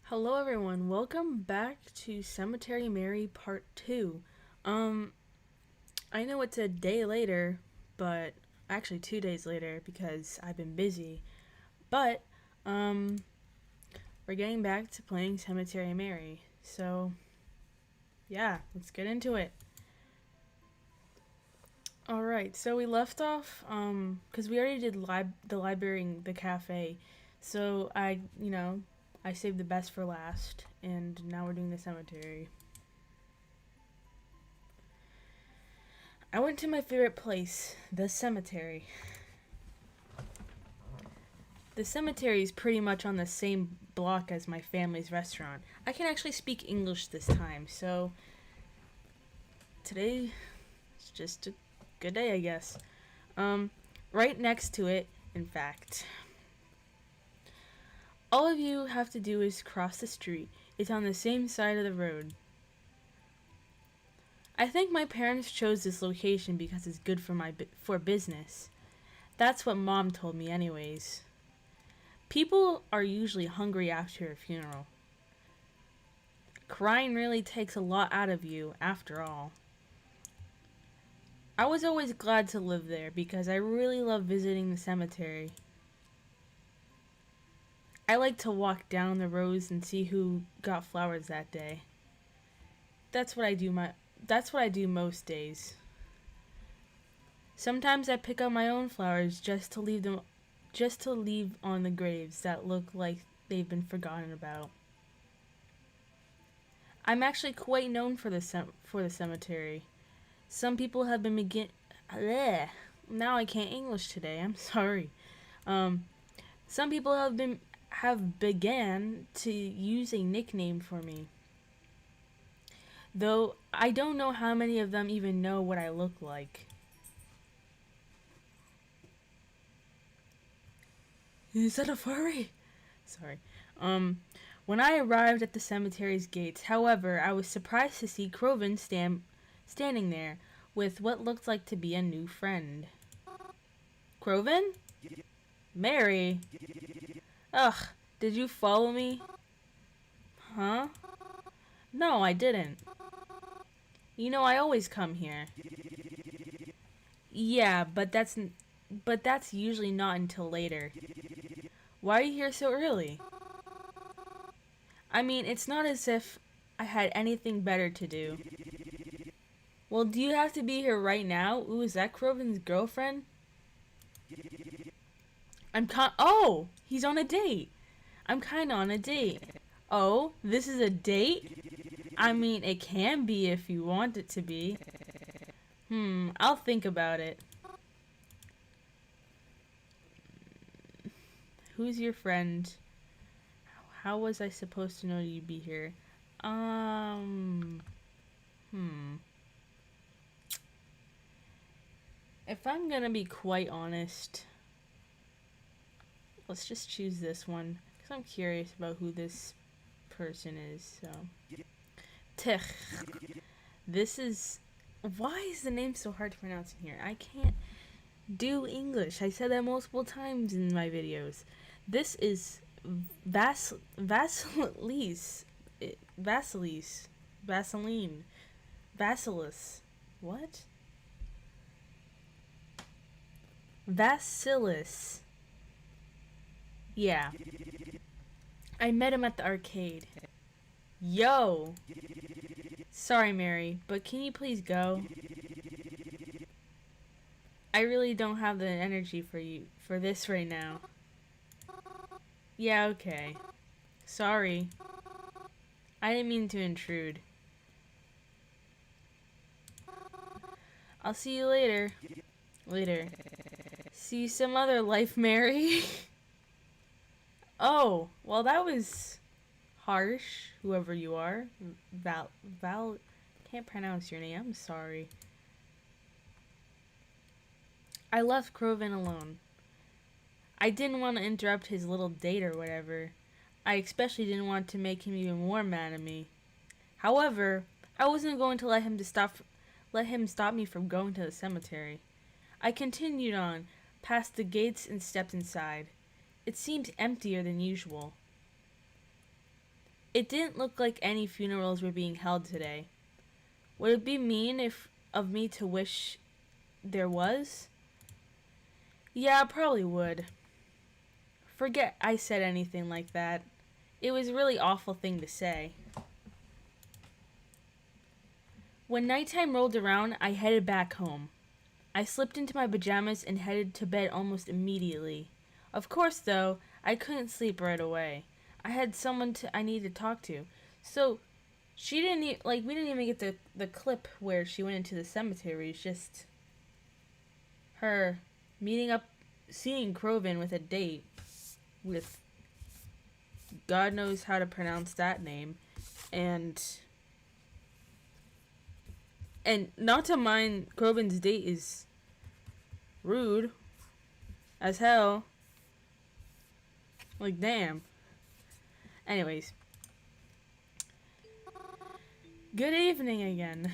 Hello everyone, welcome back to Cemetery Mary Part 2. I know it's a day later, but actually 2 days later because I've been busy. But, we're getting back to playing Cemetery Mary. So, yeah, let's get into it. Alright, so we left off, because we already did the library and the cafe. So I saved the best for last, and now we're doing the cemetery. I went to my favorite place, the cemetery. The cemetery is pretty much on the same block as my family's restaurant. I can actually speak English this time, so today is just a good day, I guess. Right next to it, in fact. All of you have to do is cross the street. It's on the same side of the road. I think my parents chose this location because it's good for business. That's what Mom told me anyways. People are usually hungry after a funeral. Crying really takes a lot out of you, after all. I was always glad to live there because I really love visiting the cemetery. I like to walk down the rows and see who got flowers that day. That's what I do most days. Sometimes I pick up my own flowers just to leave on the graves that look like they've been forgotten about. I'm actually quite known for the cemetery. Some people have been now I can't English today. I'm sorry. Some people have began to use a nickname for me. Though I don't know how many of them even know what I look like. Is that a furry? Sorry. When I arrived at the cemetery's gates, however, I was surprised to see Croven standing there with what looked like to be a new friend. Croven? Mary? Ugh, did you follow me? Huh? No, I didn't. You know, I always come here. Yeah, but that's usually not until later. Why are you here so early? I mean, it's not as if I had anything better to do. Well, do you have to be here right now? Ooh, is that Croven's girlfriend? Oh, he's on a date. I'm kinda on a date. Oh, this is a date? I mean, it can be if you want it to be. I'll think about it. Who's your friend? How was I supposed to know you'd be here? If I'm gonna be quite honest, let's just choose this one because I'm curious about who this person is. So, Tich. This is. Why is the name so hard to pronounce in here? I can't do English. I said that multiple times in my videos. This is Vasilis. Vaseline. Vasilis. What? Vasilis. Yeah. I met him at the arcade. Yo! Sorry, Mary, but can you please go? I really don't have the energy for this right now. Yeah, okay. Sorry. I didn't mean to intrude. I'll see you later. Later. See you some other life, Mary. Oh, well that was harsh, whoever you are. Can't pronounce your name, I'm sorry. I left Croven alone. I didn't want to interrupt his little date or whatever. I especially didn't want to make him even more mad at me. However, I wasn't going to let him stop me from going to the cemetery. I continued on, past the gates and stepped inside. It seemed emptier than usual. It didn't look like any funerals were being held today. Would it be mean if of me to wish there was? Yeah, I probably would. Forget I said anything like that. It was a really awful thing to say. When nighttime rolled around, I headed back home. I slipped into my pajamas and headed to bed almost immediately. Of course, though, I couldn't sleep right away. I had someone I needed to talk to. So, she didn't we didn't even get the clip where she went into the cemetery. It's just her meeting up, seeing Crovin with a date with God knows how to pronounce that name. And not to mind, Crovin's date is rude as hell. Like, damn. Anyways. Good evening again.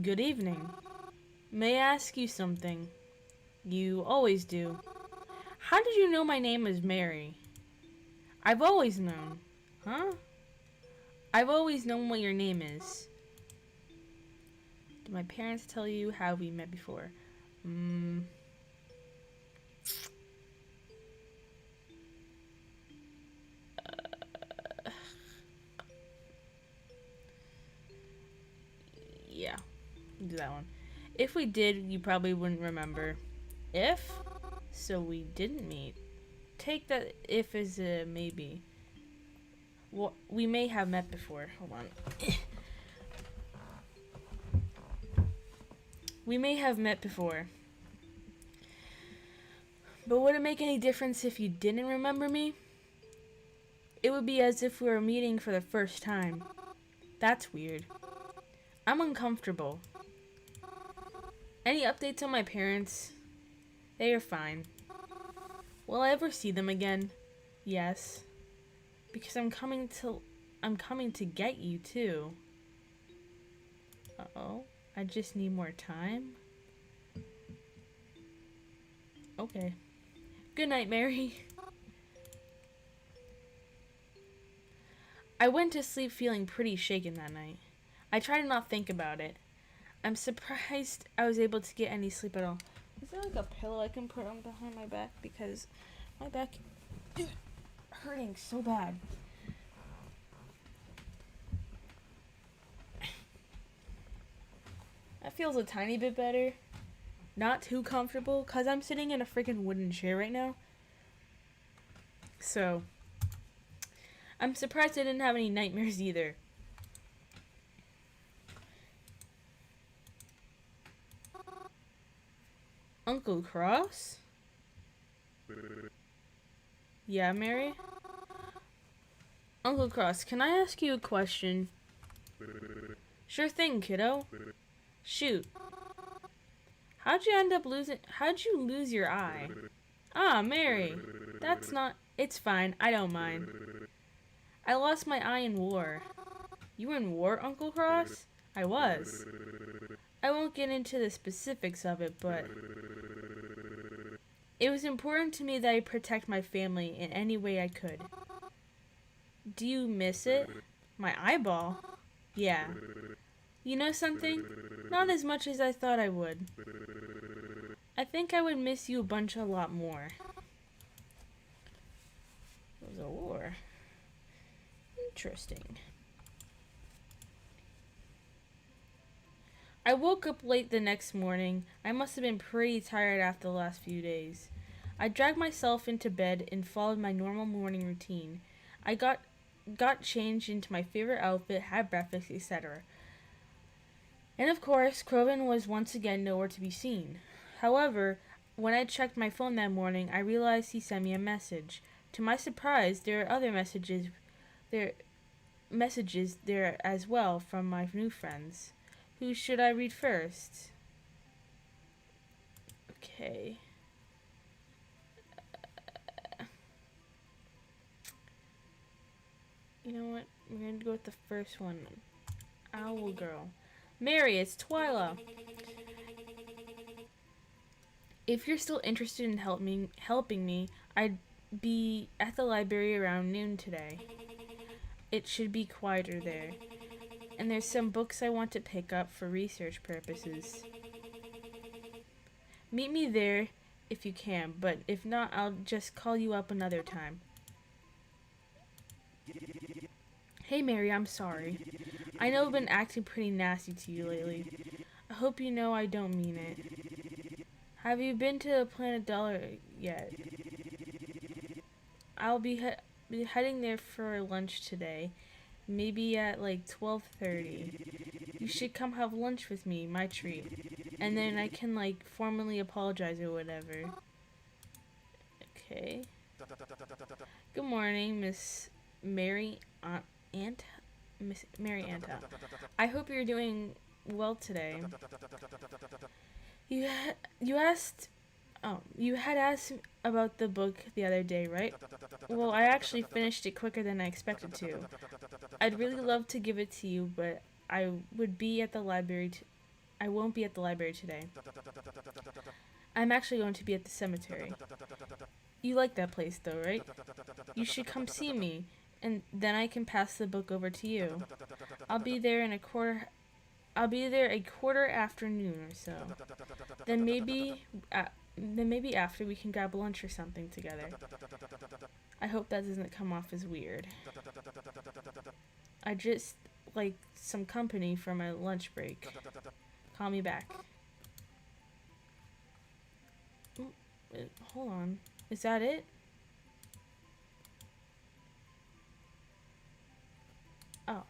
Good evening. May I ask you something? You always do. How did you know my name is Mary? I've always known. Huh? I've always known what your name is. Did my parents tell you how we met before? Yeah, do that one. If we did, you probably wouldn't remember. If? So we didn't meet. Take that if as a maybe. Well, we may have met before. Hold on. We may have met before. But would it make any difference if you didn't remember me? It would be as if we were meeting for the first time. That's weird. I'm uncomfortable. Any updates on my parents? They are fine. Will I ever see them again? Yes. Because I'm coming to get you too. Uh-oh. I just need more time. Okay. Good night, Mary. I went to sleep feeling pretty shaken that night. I tried to not think about it. I'm surprised I was able to get any sleep at all. Is there like a pillow I can put on behind my back? Because my back is hurting so bad. That feels a tiny bit better. Not too comfortable, because I'm sitting in a freaking wooden chair right now. So, I'm surprised I didn't have any nightmares either. Uncle Cross? Yeah, Mary? Uncle Cross, can I ask you a question? Sure thing, kiddo. Shoot. How'd you lose your eye? Ah, Mary. That's not, it's fine, I don't mind. I lost my eye in war. You were in war, Uncle Cross? I was. I won't get into the specifics of it, but it was important to me that I protect my family in any way I could. Do you miss it? My eyeball? Yeah. You know something? Not as much as I thought I would. I think I would miss you a lot more. It was a war. Interesting. I woke up late the next morning. I must have been pretty tired after the last few days. I dragged myself into bed and followed my normal morning routine. I got changed into my favorite outfit, had breakfast, etc. And of course, Crovin was once again nowhere to be seen. However, when I checked my phone that morning, I realized he sent me a message. To my surprise, there are other messages there as well from my new friends. Who should I read first? Okay. You know what? We're going to go with the first one. Owl Girl. Mary, it's Twyla. If you're still interested in helping me, I'd be at the library around noon today. It should be quieter there. And there's some books I want to pick up for research purposes. Meet me there if you can, but if not, I'll just call you up another time. Hey Mary, I'm sorry. I know I've been acting pretty nasty to you lately. I hope you know I don't mean it. Have you been to Planet Dollar yet? I'll be heading there for lunch today. Maybe at like 12:30. You should come have lunch with me, my treat. And then I can like formally apologize or whatever. Okay. Good morning, Miss Mary Miss Mary Anta. I hope you're doing well today. You asked you had asked about the book the other day, right? Well, I actually finished it quicker than I expected to. I'd really love to give it to you, but I would be at the library I won't be at the library today. I'm actually going to be at the cemetery. You like that place though, right? You should come see me, and then I can pass the book over to you. I'll be there a quarter afternoon or so. Then maybe after we can grab lunch or something together. I hope that doesn't come off as weird. I just like some company for my lunch break. Call me back. Hold on. Is that it? Oh.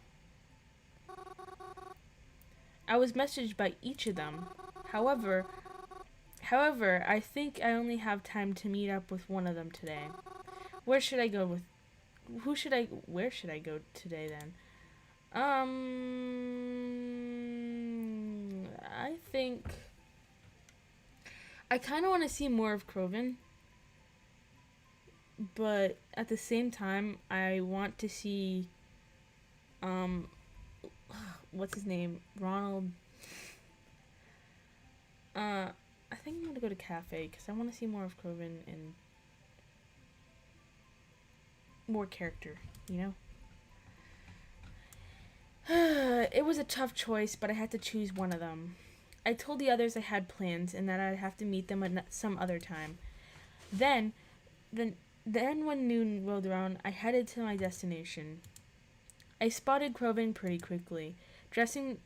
I was messaged by each of them. However, I think I only have time to meet up with one of them today. Where should I go today then? I think I kind of want to see more of Kroven, but at the same time, I want to see, what's his name? Ronald. I think I'm gonna go to Cafe because I want to see more of Kroven and more character, you know? It was a tough choice, but I had to choose one of them. I told the others I had plans and that I'd have to meet them at some other time. Then when noon rolled around, I headed to my destination. I spotted Kroven pretty quickly. Dressing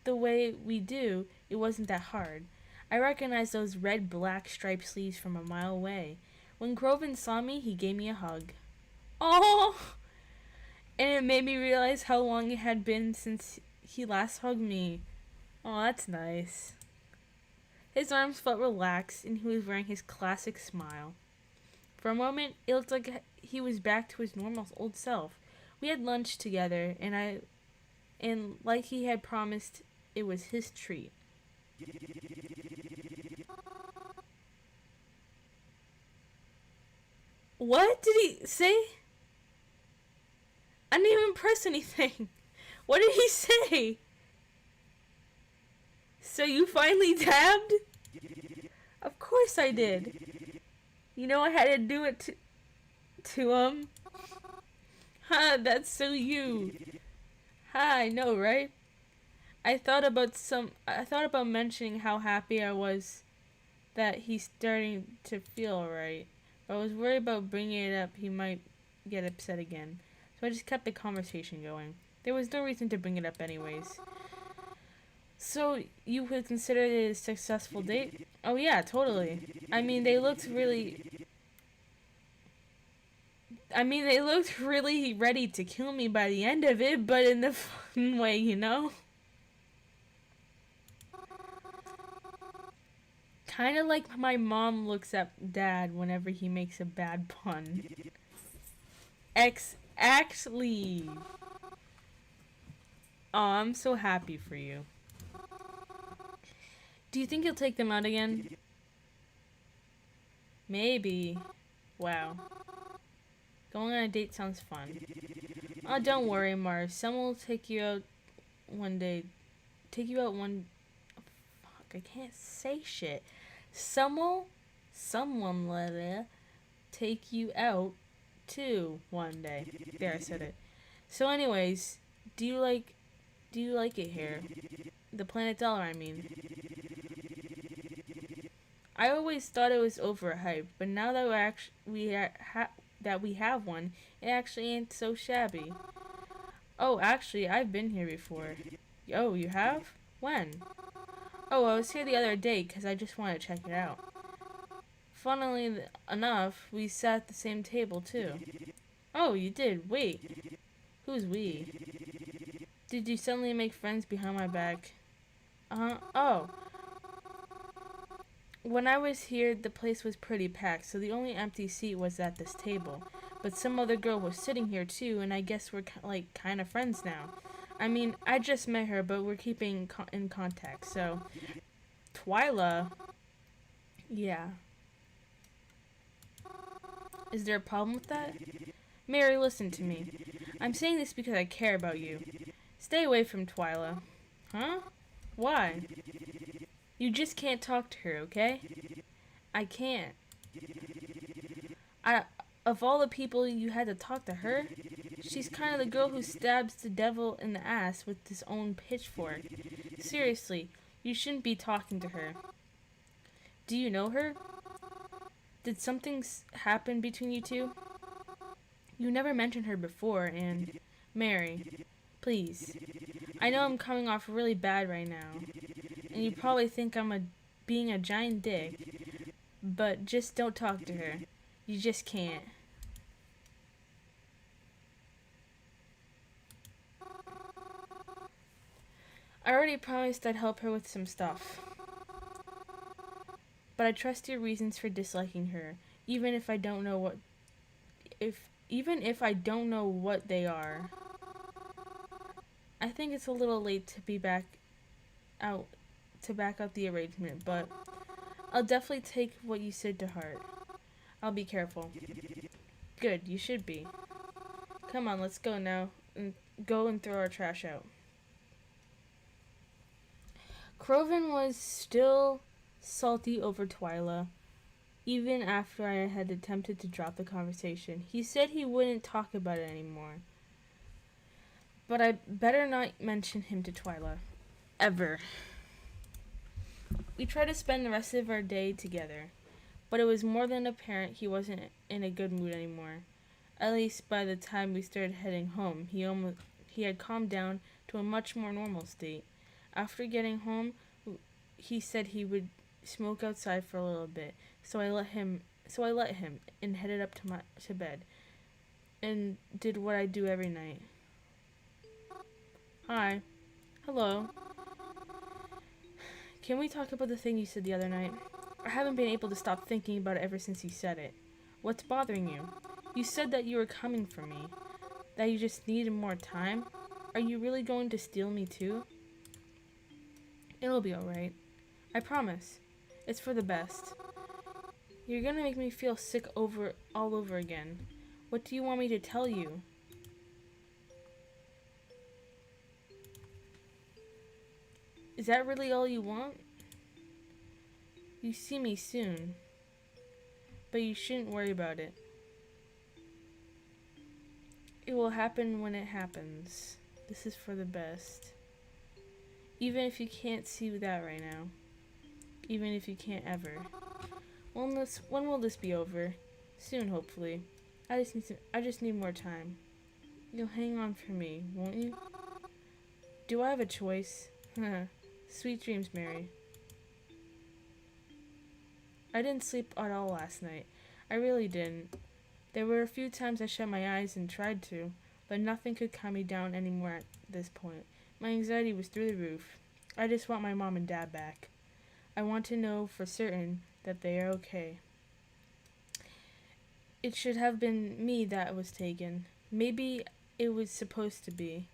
the way we do, it wasn't that hard. I recognized those red-black striped sleeves from a mile away. When Kroven saw me, he gave me a hug. Oh! And it made me realize how long it had been since he last hugged me. Oh, that's nice. His arms felt relaxed, and he was wearing his classic smile. For a moment, it looked like he was back to his normal old self. We had lunch together, and like he had promised, it was his treat. What did he say? I didn't even press anything. What did he say? So you finally dabbed? Of course I did. You know I had to do it to him. Ha, that's so you. Ha, I know, right? I thought about mentioning how happy I was that he's starting to feel alright. But I was worried about bringing it up. He might get upset again. So I just kept the conversation going. There was no reason to bring it up anyways. So, you would consider it a successful date? Oh yeah, totally. They looked really ready to kill me by the end of it, but in the fun way, you know? Kinda like my mom looks at Dad whenever he makes a bad pun. Actually. Oh, I'm so happy for you. Do you think you'll take them out again? Maybe. Wow. Going on a date sounds fun. Oh, don't worry, Mars. Someone will take you out one day. Fuck, I can't say shit. Someone will take you out too one day. There, I said it. So anyways, do you like it here? The planet Dollar, I mean. I always thought it was overhyped, but now that that we have one, it actually ain't so shabby. Oh, actually, I've been here before. Oh, you have? When? Oh, I was here the other day because I just wanted to check it out. Funnily enough, we sat at the same table too. Oh, you did? Wait. Who's we? Did you suddenly make friends behind my back? Oh. When I was here, the place was pretty packed, so the only empty seat was at this table. But some other girl was sitting here too, and I guess we're like kind of friends now. I mean, I just met her, but we're keeping in contact. So, Twyla, yeah. Is there a problem with that? Mary, listen to me. I'm saying this because I care about you. Stay away from Twyla. Huh? Why? You just can't talk to her, okay? I can't. I of all the people you had to talk to her, she's kind of the girl who stabs the devil in the ass with his own pitchfork. Seriously, you shouldn't be talking to her. Do you know her? Did something happen between you two? You never mentioned her before, and Mary, please. I know I'm coming off really bad right now, and you probably think being a giant dick, but just don't talk to her. You just can't. I already promised I'd help her with some stuff, but I trust your reasons for disliking her, even if I don't know what they are. I think it's a little late to be out back up the arrangement, but I'll definitely take what you said to heart. I'll be careful. Good, you should be. Come on, let's go now and go and throw our trash out. Croven was still salty over Twyla, even after I had attempted to drop the conversation. He said he wouldn't talk about it anymore. But I better not mention him to Twyla. Ever. We tried to spend the rest of our day together, but it was more than apparent he wasn't in a good mood anymore. At least by the time we started heading home, he had calmed down to a much more normal state. After getting home, he said he would smoke outside for a little bit, so I let him and headed up to bed and did what I do every night. Hi. Hello. Can we talk about the thing you said the other night? I haven't been able to stop thinking about it ever since you said it. What's bothering you? You said that you were coming for me. That you just needed more time? Are you really going to steal me too? It'll be alright. I promise. It's for the best. You're gonna make me feel sick all over again. What do you want me to tell you? Is that really all you want? You see me soon. But you shouldn't worry about it. It will happen when it happens. This is for the best. Even if you can't see that right now. Even if you can't ever. When will this be over? Soon, hopefully. I just need more time. You'll hang on for me, won't you? Do I have a choice? Sweet dreams, Mary. I didn't sleep at all last night. I really didn't. There were a few times I shut my eyes and tried to, but nothing could calm me down anymore at this point. My anxiety was through the roof. I just want my mom and dad back. I want to know for certain that they are okay. It should have been me that was taken. Maybe it was supposed to be.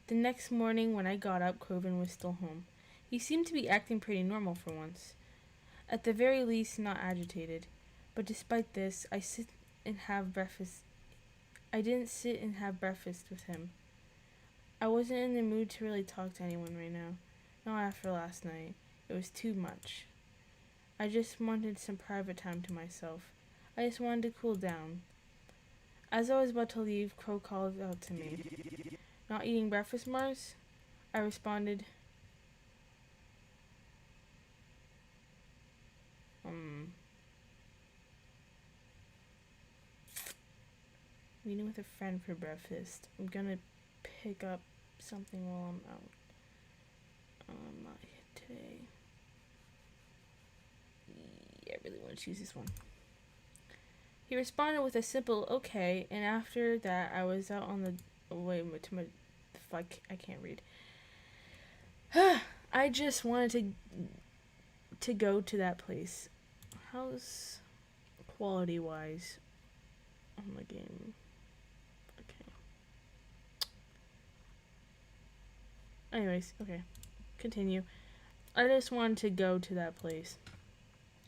The next morning when I got up, Croven was still home. He seemed to be acting pretty normal for once. At the very least, not agitated. But despite this, I didn't sit and have breakfast with him. I wasn't in the mood to really talk to anyone right now. Not after last night. It was too much. I just wanted some private time to myself. I just wanted to cool down. As I was about to leave, Crow called out to me. Not eating breakfast, Mars? I responded, meeting with a friend for breakfast. I'm gonna pick up something while I'm out. I'm not here today. Yeah, I really want to choose this one. He responded with a simple okay, and after that, I was out on the I can't read. I just wanted to go to that place. How's quality wise on the game? Okay. Anyways, okay. Continue. I just wanted to go to that place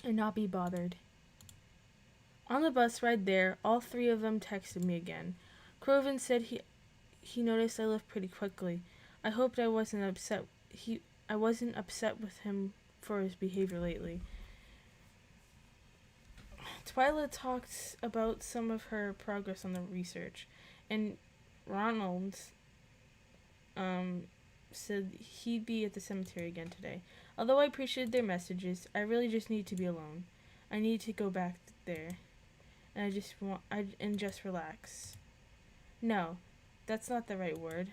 and not be bothered. On the bus ride there, all three of them texted me again. Croven said he noticed I left pretty quickly. I hoped I wasn't upset. I wasn't upset with him for his behavior lately. Twyla talked about some of her progress on the research, and Ronald said he'd be at the cemetery again today. Although I appreciated their messages, I really just need to be alone. I need to go back there, and just relax. No, that's not the right word.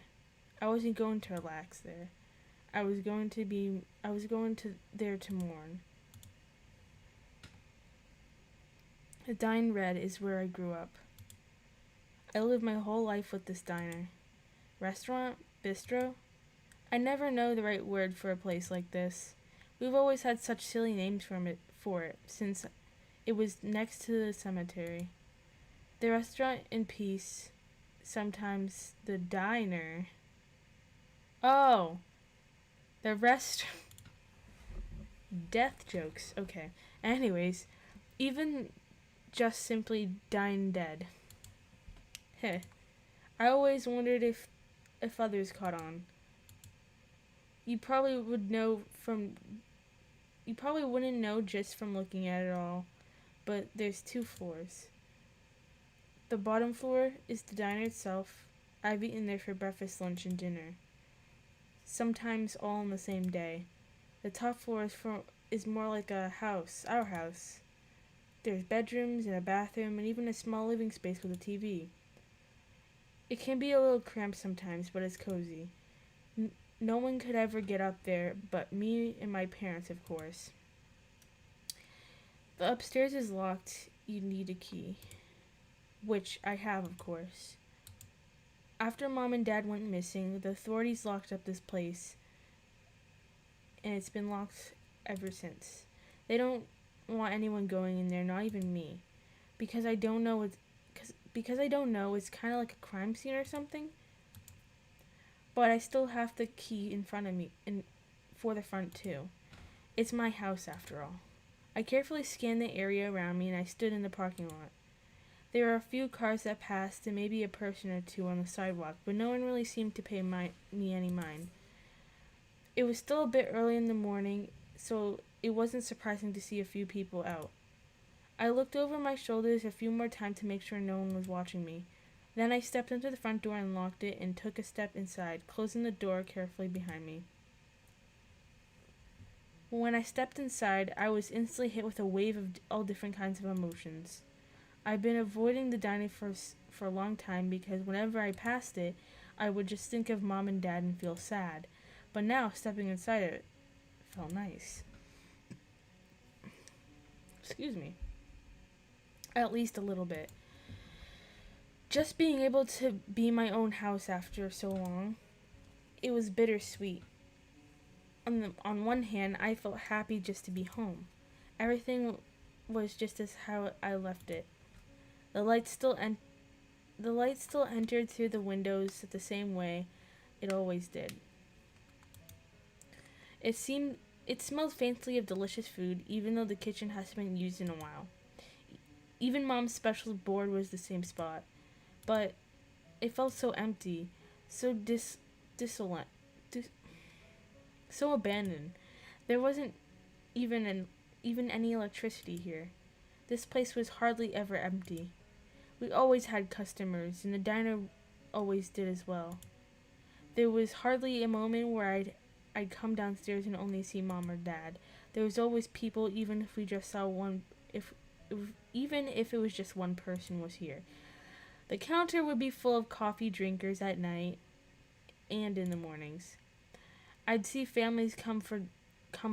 I wasn't going to relax there. I was going there to mourn. The Dine Red is where I grew up. I lived my whole life with this diner. Restaurant? Bistro? I never know the right word for a place like this. We've always had such silly names for it, since it was next to the cemetery. The restaurant in peace, sometimes the diner. Oh, the restaurant. Death jokes. Okay. Anyways, even just simply Dine Dead. Heh. I always wondered if others caught on. You probably wouldn't know just from looking at it all, but there's 2 floors. The bottom floor is the diner itself. I've eaten there for breakfast, lunch, and dinner. Sometimes all on the same day. The top floor is more like a house, our house. There's bedrooms and a bathroom and even a small living space with a TV. It can be a little cramped sometimes, but it's cozy. No one could ever get up there but me and my parents, of course. The upstairs is locked. You need a key. Which I have, of course. After Mom and Dad went missing, the authorities locked up this place, and it's been locked ever since. They don't want anyone going in there, not even me, because I don't know it's kind of like a crime scene or something. But I still have the key in front of me, for the front too. It's my house after all. I carefully scanned the area around me and I stood in the parking lot. There were a few cars that passed and maybe a person or two on the sidewalk, but no one really seemed to pay me any mind. It was still a bit early in the morning, so it wasn't surprising to see a few people out. I looked over my shoulders a few more times to make sure no one was watching me. Then I stepped into the front door and locked it and took a step inside, closing the door carefully behind me. When I stepped inside, I was instantly hit with a wave of all different kinds of emotions. I've been avoiding the diner for a long time because whenever I passed it, I would just think of Mom and Dad and feel sad. But now, stepping inside it felt nice. Excuse me. At least a little bit. Just being able to be my own house after so long, it was bittersweet. On one hand, I felt happy just to be home. Everything was just as how I left it. The light still entered through the windows the same way it always did. It smelled faintly of delicious food, even though the kitchen hasn't been used in a while. Even Mom's special board was the same spot. But it felt so empty, so desolate, so abandoned. There wasn't even any electricity here. This place was hardly ever empty. We always had customers, and the diner always did as well. There was hardly a moment where I'd come downstairs and only see mom or dad. There was always people, even if we just saw one, if even if it was just one person was here. The counter would be full of coffee drinkers at night and in the mornings. I'd see families come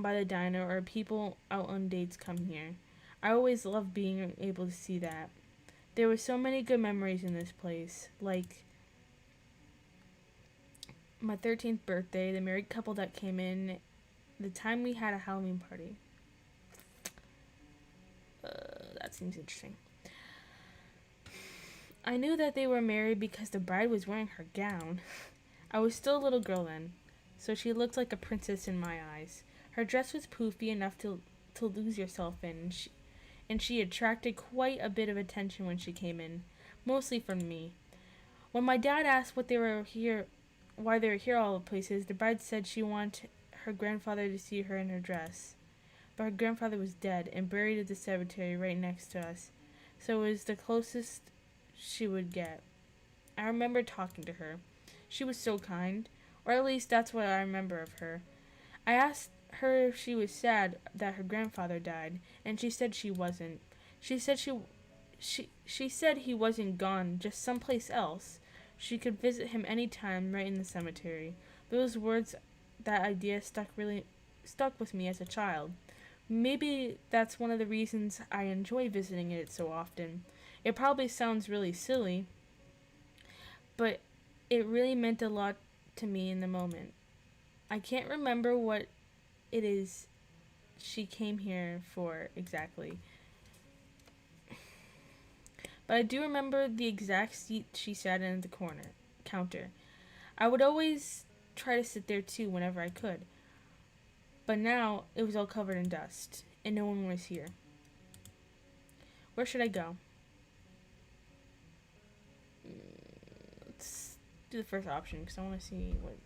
by the diner or people out on dates come here. I always loved being able to see that. There were so many good memories in this place, like my 13th birthday, the married couple that came in, the time we had a Halloween party. That seems interesting. I knew that they were married because the bride was wearing her gown. I was still a little girl then, so she looked like a princess in my eyes. Her dress was poofy enough to lose yourself in, and she attracted quite a bit of attention when she came in, mostly from me. When my dad asked why they were here all the places, the bride said she wanted her grandfather to see her in her dress. But her grandfather was dead and buried at the cemetery right next to us, so it was the closest she would get. I remember talking to her. She was so kind, or at least that's what I remember of her. I asked her if she was sad that her grandfather died, and she said she wasn't. She said she said he wasn't gone, just someplace else. She could visit him any time right in the cemetery. Those words, that idea stuck with me as a child. Maybe that's one of the reasons I enjoy visiting it so often. It probably sounds really silly, but it really meant a lot to me in the moment. I can't remember what it is she came here for exactly, but I do remember the exact seat she sat in at the counter. I would always try to sit there too whenever I could, but now it was all covered in dust, and no one was here. Where should I go? Let's do the first option because I want to see what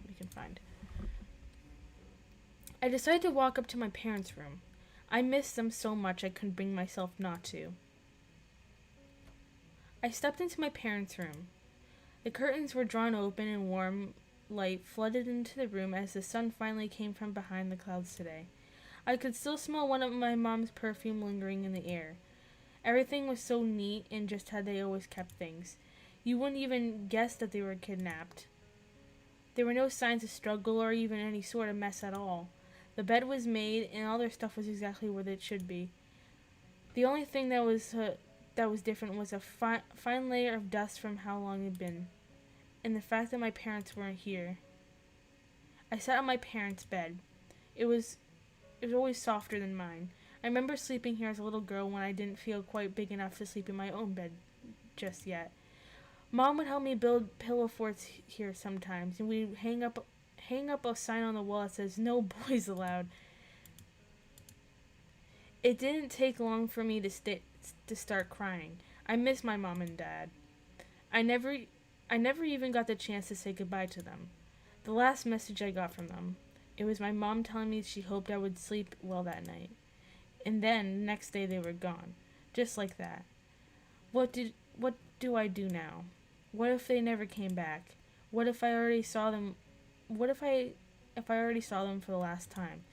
we can find. I decided to walk up to my parents' room. I missed them so much I couldn't bring myself not to. I stepped into my parents' room. The curtains were drawn open and warm light flooded into the room as the sun finally came from behind the clouds today. I could still smell one of my mom's perfume lingering in the air. Everything was so neat and just how they always kept things. You wouldn't even guess that they were kidnapped. There were no signs of struggle or even any sort of mess at all. The bed was made and all their stuff was exactly where it should be. The only thing that was different was a fine layer of dust from how long it had been, and the fact that my parents weren't here. I sat on my parents' bed. It was always softer than mine. I remember sleeping here as a little girl when I didn't feel quite big enough to sleep in my own bed just yet. Mom would help me build pillow forts here sometimes, and we'd hang up a sign on the wall that says "No boys allowed." It didn't take long for me to start crying. I miss my mom and dad. I never even got the chance to say goodbye to them. The last message I got from them, it was my mom telling me she hoped I would sleep well that night. And then, the next day they were gone. Just like that. What do I do now? What if they never came back? What if I already saw them? What if I already saw them for the last time?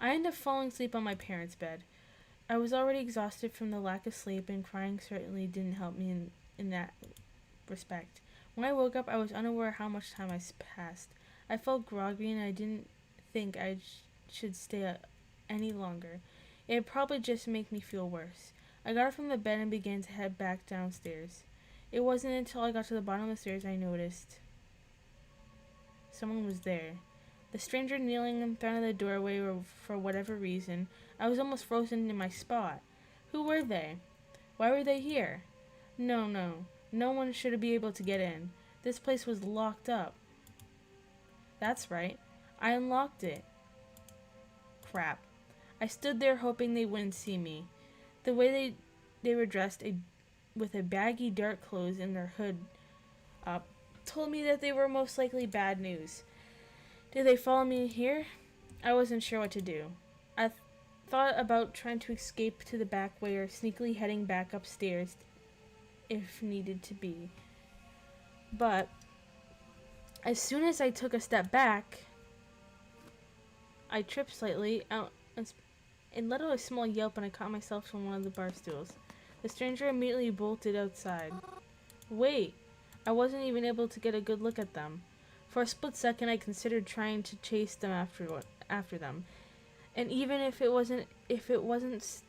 I ended up falling asleep on my parents' bed. I was already exhausted from the lack of sleep, and crying certainly didn't help me in that respect. When I woke up, I was unaware how much time I passed. I felt groggy, and I didn't think I should stay up any longer. It would probably just make me feel worse. I got up from the bed and began to head back downstairs. It wasn't until I got to the bottom of the stairs I noticed someone was there. The stranger kneeling in front of the doorway, or for whatever reason, I was almost frozen in my spot. Who were they? Why were they here? No one should be able to get in. This place was locked up. That's right. I unlocked it. Crap. I stood there hoping they wouldn't see me. The way they were dressed with a baggy dark clothes and their hood up told me that they were most likely bad news. Did they follow me here? I wasn't sure what to do. I thought about trying to escape to the back way or sneakily heading back upstairs if needed to be. But as soon as I took a step back, I tripped slightly out and let out a small yelp, and I caught myself on one of the bar stools. The stranger immediately bolted outside. Wait, I wasn't even able to get a good look at them. For a split second, I considered trying to chase them after them. And even if it wasn't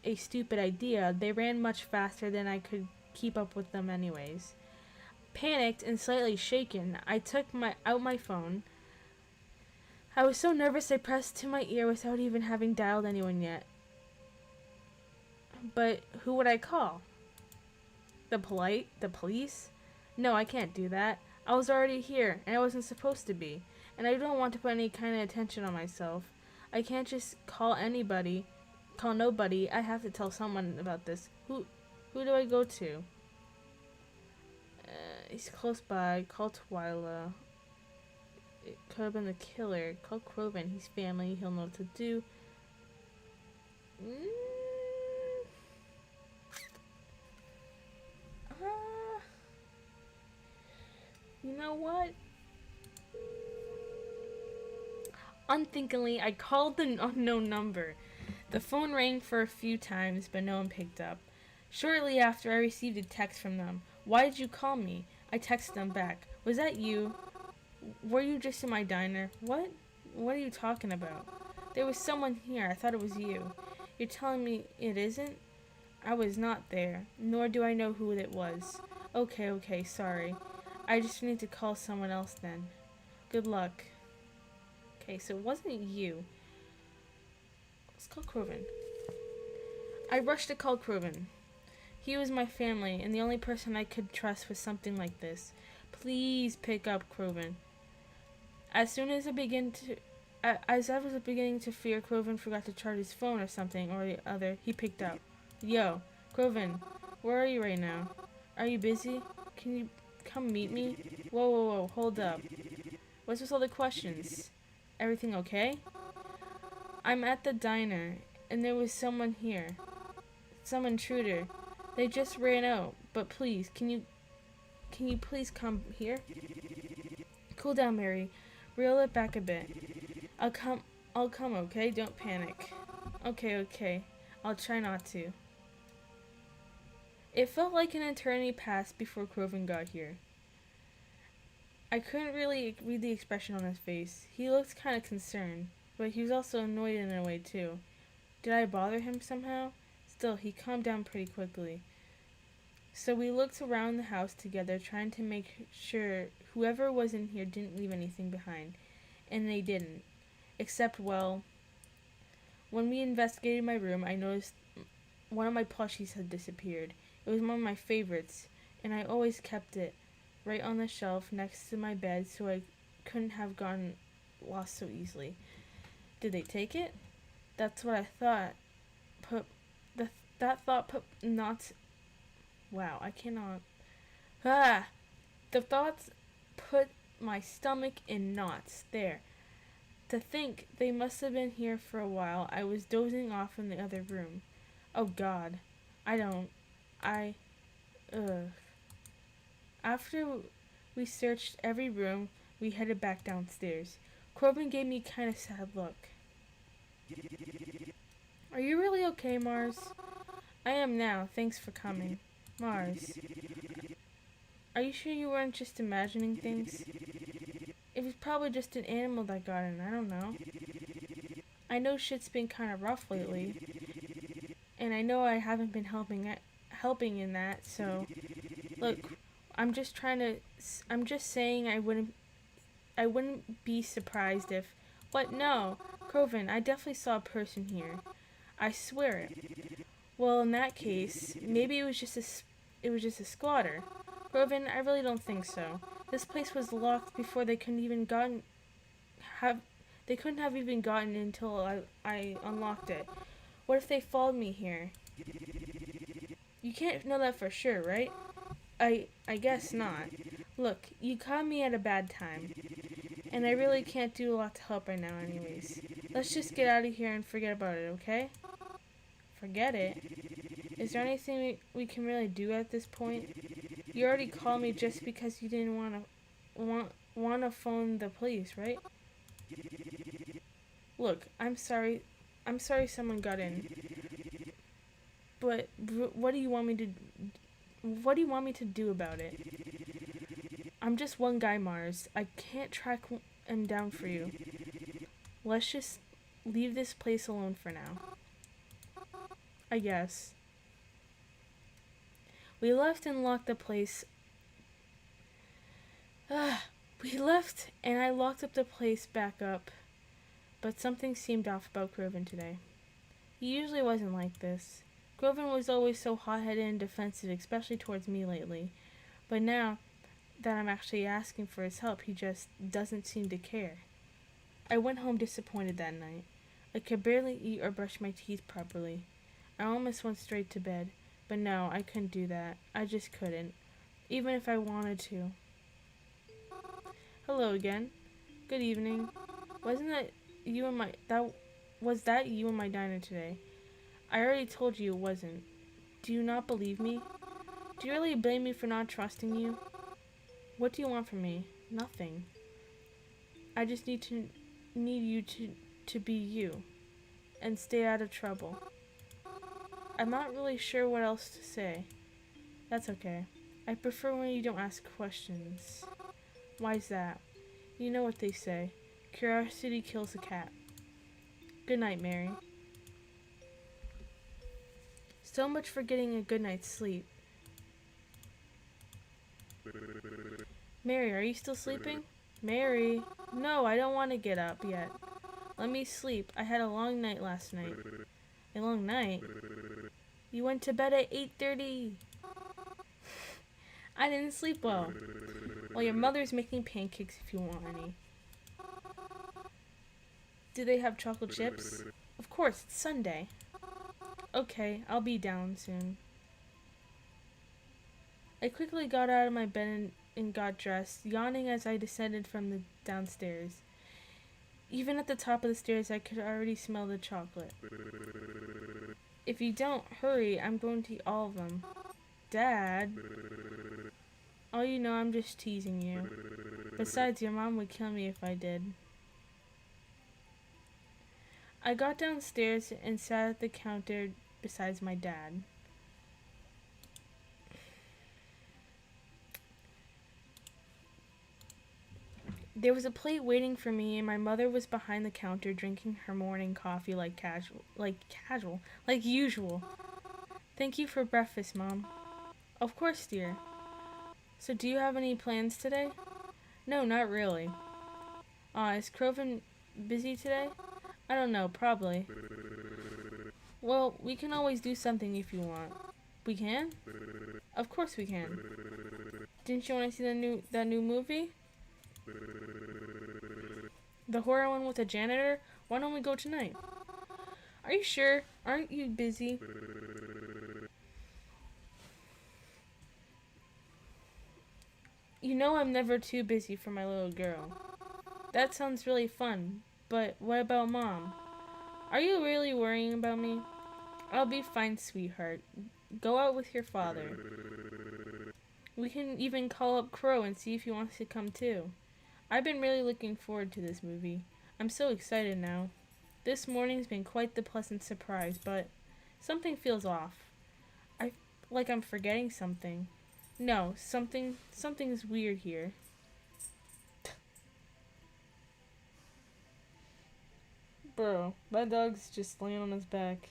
a stupid idea, they ran much faster than I could keep up with them anyways. Panicked and slightly shaken, I took out my phone. I was so nervous I pressed to my ear without even having dialed anyone yet. But who would I call? The police? No, I can't do that. I was already here, and I wasn't supposed to be. And I don't want to put any kind of attention on myself. I can't just call nobody. I have to tell someone about this. Who do I go to? He's close by. Call Twyla. It could have been the killer. Call Kroven. He's family. He'll know what to do. You know what? Unthinkingly, I called the unknown number. The phone rang for a few times, but no one picked up. Shortly after, I received a text from them. Why did you call me? I texted them back. Was that you? Were you just in my diner? What? What are you talking about? There was someone here. I thought it was you. You're telling me it isn't? I was not there, nor do I know who it was. Okay, sorry. I just need to call someone else then. Good luck. Okay, so it wasn't you. Let's call Kroven. I rushed to call Kroven. He was my family, and the only person I could trust with something like this. Please pick up, Kroven. As I was beginning to fear Kroven forgot to charge his phone or something or the other, he picked up. Yo, Kroven, where are you right now? Are you busy? Can you come meet me? Whoa, hold up. What's with all the questions? Everything okay? I'm at the diner, and there was someone here. Some intruder. They just ran out, but please, can you please come here? Cool down, Mary. Reel it back a bit. I'll come, okay? Don't panic. Okay. I'll try not to. It felt like an eternity passed before Kroven got here. I couldn't really read the expression on his face. He looked kind of concerned, but he was also annoyed in a way too. Did I bother him somehow? Still, he calmed down pretty quickly. So we looked around the house together, trying to make sure whoever was in here didn't leave anything behind. And they didn't. Except, well, when we investigated my room, I noticed one of my plushies had disappeared. It was one of my favorites, and I always kept it right on the shelf next to my bed so I couldn't have gotten lost so easily. Did they take it? That's what I thought. Wow, I cannot. The thoughts put my stomach in knots. There. To think they must have been here for a while. I was dozing off in the other room. Oh God. After we searched every room, we headed back downstairs. Corbin gave me a kind of sad look. Are you really okay, Mars? I am now. Thanks for coming. Mars. Are you sure you weren't just imagining things? It was probably just an animal that got in. I don't know. I know shit's been kind of rough lately. And I know I haven't been helping in that, so... Look, I'm just saying I wouldn't be surprised if... What? No. Kroven, I definitely saw a person here. I swear it. Well, in that case, maybe it was just a squatter. Kroven, I really don't think so. This place was locked before they couldn't have even gotten until I unlocked it. What if they followed me here? You can't know that for sure, right? I guess not. Look, you caught me at a bad time. And I really can't do a lot to help right now anyways. Let's just get out of here and forget about it, okay? Forget it. Is there anything we can really do at this point? You already called me just because you didn't want to phone the police, right? Look, I'm sorry. I'm sorry someone got in. But what do you want me to do about it? I'm just one guy, Mars. I can't track him down for you. Let's just leave this place alone for now. I guess. We left and locked the place. We left and I locked up the place back up. But something seemed off about Groven today. He usually wasn't like this. Groven was always so hot-headed and defensive, especially towards me lately. But now that I'm actually asking for his help, he just doesn't seem to care. I went home disappointed that night. I could barely eat or brush my teeth properly. I almost went straight to bed, but no, I couldn't do that. I just couldn't, even if I wanted to. Hello again. Good evening. Was that you in my diner today? I already told you it wasn't. Do you not believe me? Do you really blame me for not trusting you? What do you want from me? Nothing. I just need you to be you and stay out of trouble. I'm not really sure what else to say. That's okay. I prefer when you don't ask questions. Why's that? You know what they say. Curiosity kills a cat. Good night, Mary. So much for getting a good night's sleep. Mary, are you still sleeping? Mary! No, I don't want to get up yet. Let me sleep. I had a long night last night. A long night? You went to bed at 8:30. I didn't sleep well. Well, your mother's making pancakes if you want any. Do they have chocolate chips? Of course, it's Sunday. Okay, I'll be down soon. I quickly got out of my bed and got dressed, yawning as I descended from the downstairs. Even at the top of the stairs, I could already smell the chocolate. If you don't hurry, I'm going to eat all of them. Dad? Oh, you know, I'm just teasing you. Besides, your mom would kill me if I did. I got downstairs and sat at the counter beside my dad. There was a plate waiting for me, and my mother was behind the counter drinking her morning coffee like usual. Thank you for breakfast, Mom. Of course, dear. So do you have any plans today? No, not really. Is Croven busy today? I don't know, probably. Well, we can always do something if you want. We can? Of course we can. Didn't you want to see that new movie? The horror one with the janitor? Why don't we go tonight? Are you sure? Aren't you busy? You know I'm never too busy for my little girl. That sounds really fun, but what about Mom? Are you really worrying about me? I'll be fine, sweetheart. Go out with your father. We can even call up Crow and see if he wants to come too. I've been really looking forward to this movie. I'm so excited now. This morning's been quite the pleasant surprise, but something feels off. Like I'm forgetting something. No, something's weird here. Bro, my dog's just laying on his back.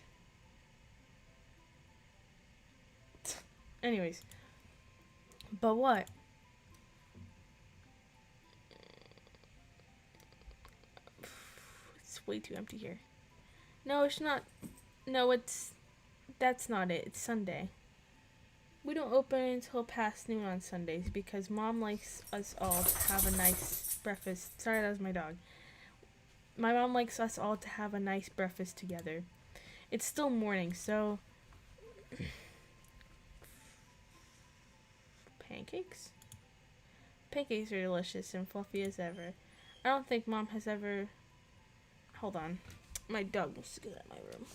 Anyways. But what? It's way too empty here. No, it's not. No, that's not it. It's Sunday. We don't open until past noon on Sundays because Mom likes us all to have a nice breakfast. Sorry, that was my dog. My mom likes us all to have a nice breakfast together. It's still morning, so... Pancakes? Pancakes are delicious and fluffy as ever. I don't think Mom has ever... Hold on. My dog wants to get out of my room.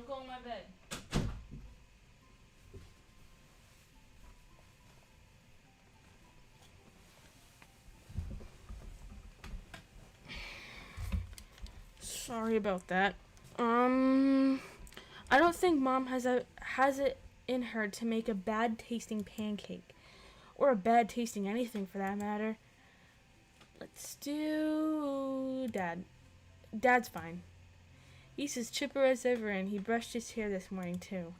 Don't go in my bed. Sorry about that. I don't think Mom has it in her to make a bad tasting pancake, or a bad tasting anything for that matter. Let's do Dad. Dad's fine. He's as chipper as ever, and he brushed his hair this morning too.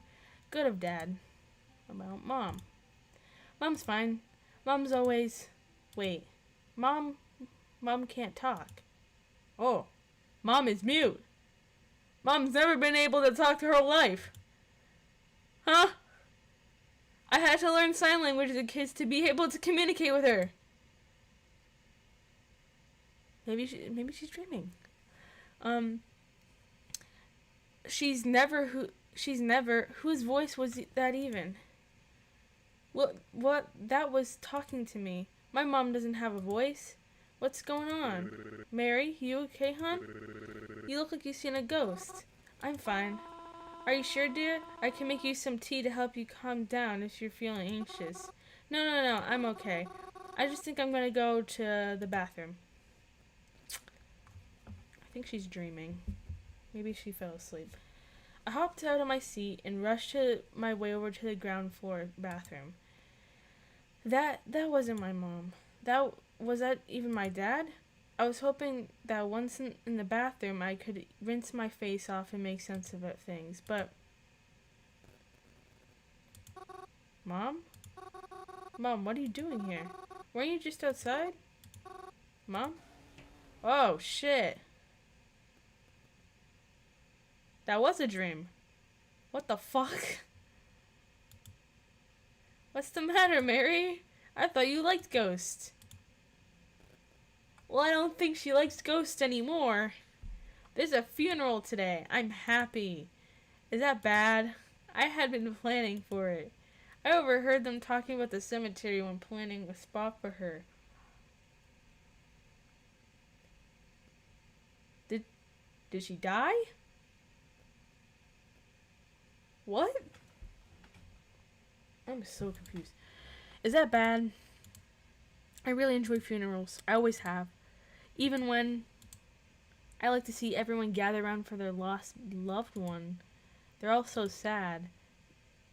Good of Dad. About Mom. Mom's fine. Mom's always... Wait. Mom can't talk. Oh. Mom is mute. Mom's never been able to talk her whole life. Huh? I had to learn sign language as a kid to be able to communicate with her. Maybe she's dreaming. She's never whose voice was that even? What that was talking to me. My mom doesn't have a voice. What's going on? Mary, you okay, hon? You look like you've seen a ghost. I'm fine. Are you sure, dear? I can make you some tea to help you calm down if you're feeling anxious. No, I'm okay. I just think I'm gonna go to the bathroom. I think she's dreaming. Maybe she fell asleep. I hopped out of my seat and rushed my way over to the ground floor bathroom. That wasn't my mom. Was that even my dad? I was hoping that once in the bathroom I could rinse my face off and make sense of things, but... Mom? Mom, what are you doing here? Weren't you just outside? Mom? Oh, shit. That was a dream. What the fuck? What's the matter, Mary? I thought you liked ghosts. Well, I don't think she likes ghosts anymore. There's a funeral today. I'm happy. Is that bad? I had been planning for it. I overheard them talking about the cemetery when planning a spot for her. Did she die? What? I'm so confused. Is that bad? I really enjoy funerals. I always have. Even when I like to see everyone gather around for their lost loved one. They're all so sad.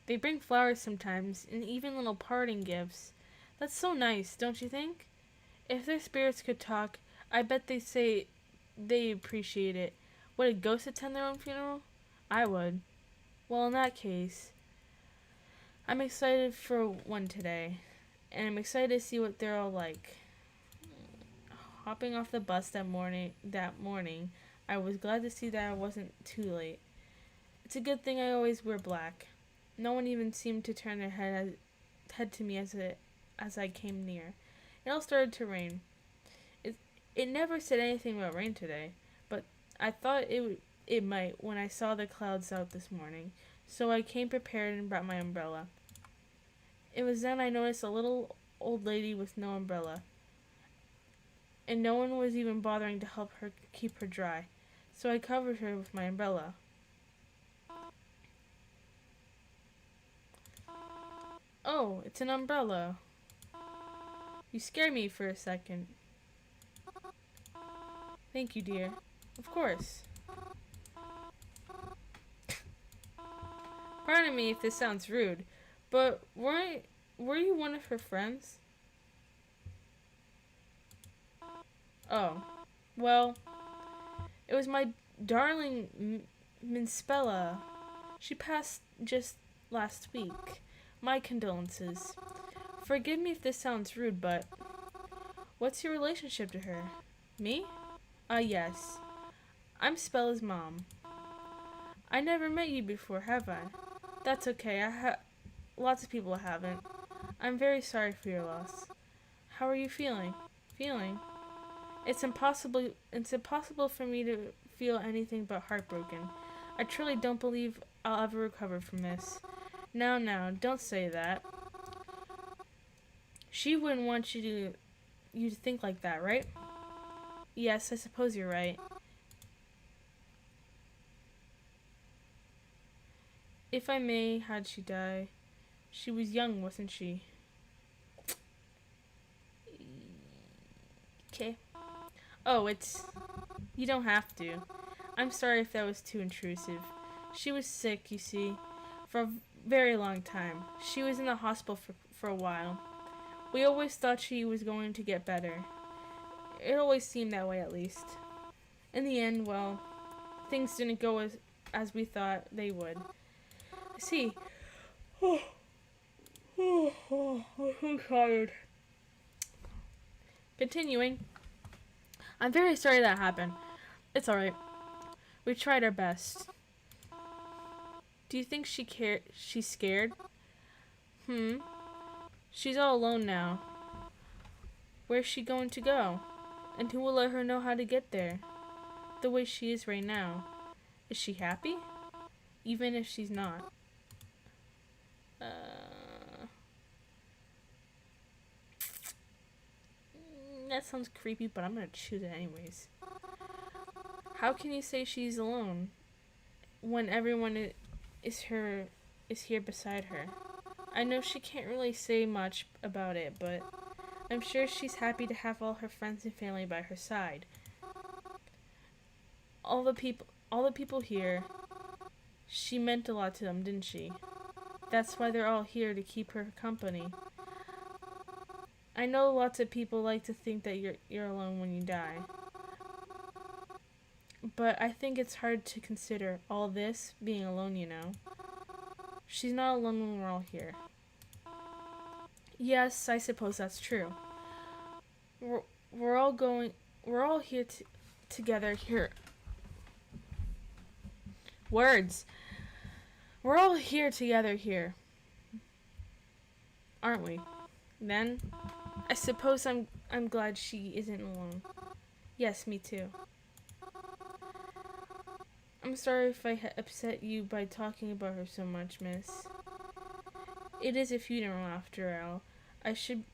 They bring flowers sometimes, and even little parting gifts. That's so nice, don't you think? If their spirits could talk, I bet they'd say they appreciate it. Would a ghost attend their own funeral? I would. Well, in that case, I'm excited for one today, and I'm excited to see what they're all like. Hopping off the bus that morning, I was glad to see that I wasn't too late. It's a good thing I always wear black. No one even seemed to turn their head to me as I came near. It all started to rain. It never said anything about rain today, but I thought it might when I saw the clouds out this morning. So I came prepared and brought my umbrella. It was then I noticed a little old lady with no umbrella, and no one was even bothering to help her keep her dry. So I covered her with my umbrella. Oh, it's an umbrella. You scared me for a second. Thank you, dear. Of course. Pardon me if this sounds rude, but were you one of her friends? Oh, well, it was my darling Minspella. She passed just last week. My condolences. Forgive me if this sounds rude, but what's your relationship to her? Me? Yes. I'm Spella's mom. I never met you before, have I? That's okay. Lots of people haven't. I'm very sorry for your loss. How are you feeling? Feeling? It's impossible for me to feel anything but heartbroken. I truly don't believe I'll ever recover from this. Now, don't say that. She wouldn't want you to think like that, right? Yes, I suppose you're right. If I may, how'd she die? She was young, wasn't she? Okay. Oh, it's... You don't have to. I'm sorry if that was too intrusive. She was sick, you see, for a very long time. She was in the hospital for a while. We always thought she was going to get better. It always seemed that way, at least. In the end, well, things didn't go as we thought they would. I see. I'm so tired. Continuing. I'm very sorry that happened. It's alright. We tried our best. Do you think she's scared? She's all alone now. Where's she going to go? And who will let her know how to get there? The way she is right now. Is she happy? Even if she's not. That sounds creepy, but I'm gonna choose it anyways. How can you say she's alone when everyone is here beside her? I know she can't really say much about it, but I'm sure she's happy to have all her friends and family by her side. All the people here, she meant a lot to them, didn't she? That's why they're all here, to keep her company. I know lots of people like to think that you're alone when you die. But I think it's hard to consider all this being alone, you know. She's not alone when we're all here. Yes, I suppose that's true. We're all here together here. Words. We're all here together here. Aren't we? Then, I suppose I'm glad she isn't alone. Yes, me too. I'm sorry if I upset you by talking about her so much, miss. It is a funeral after all. I should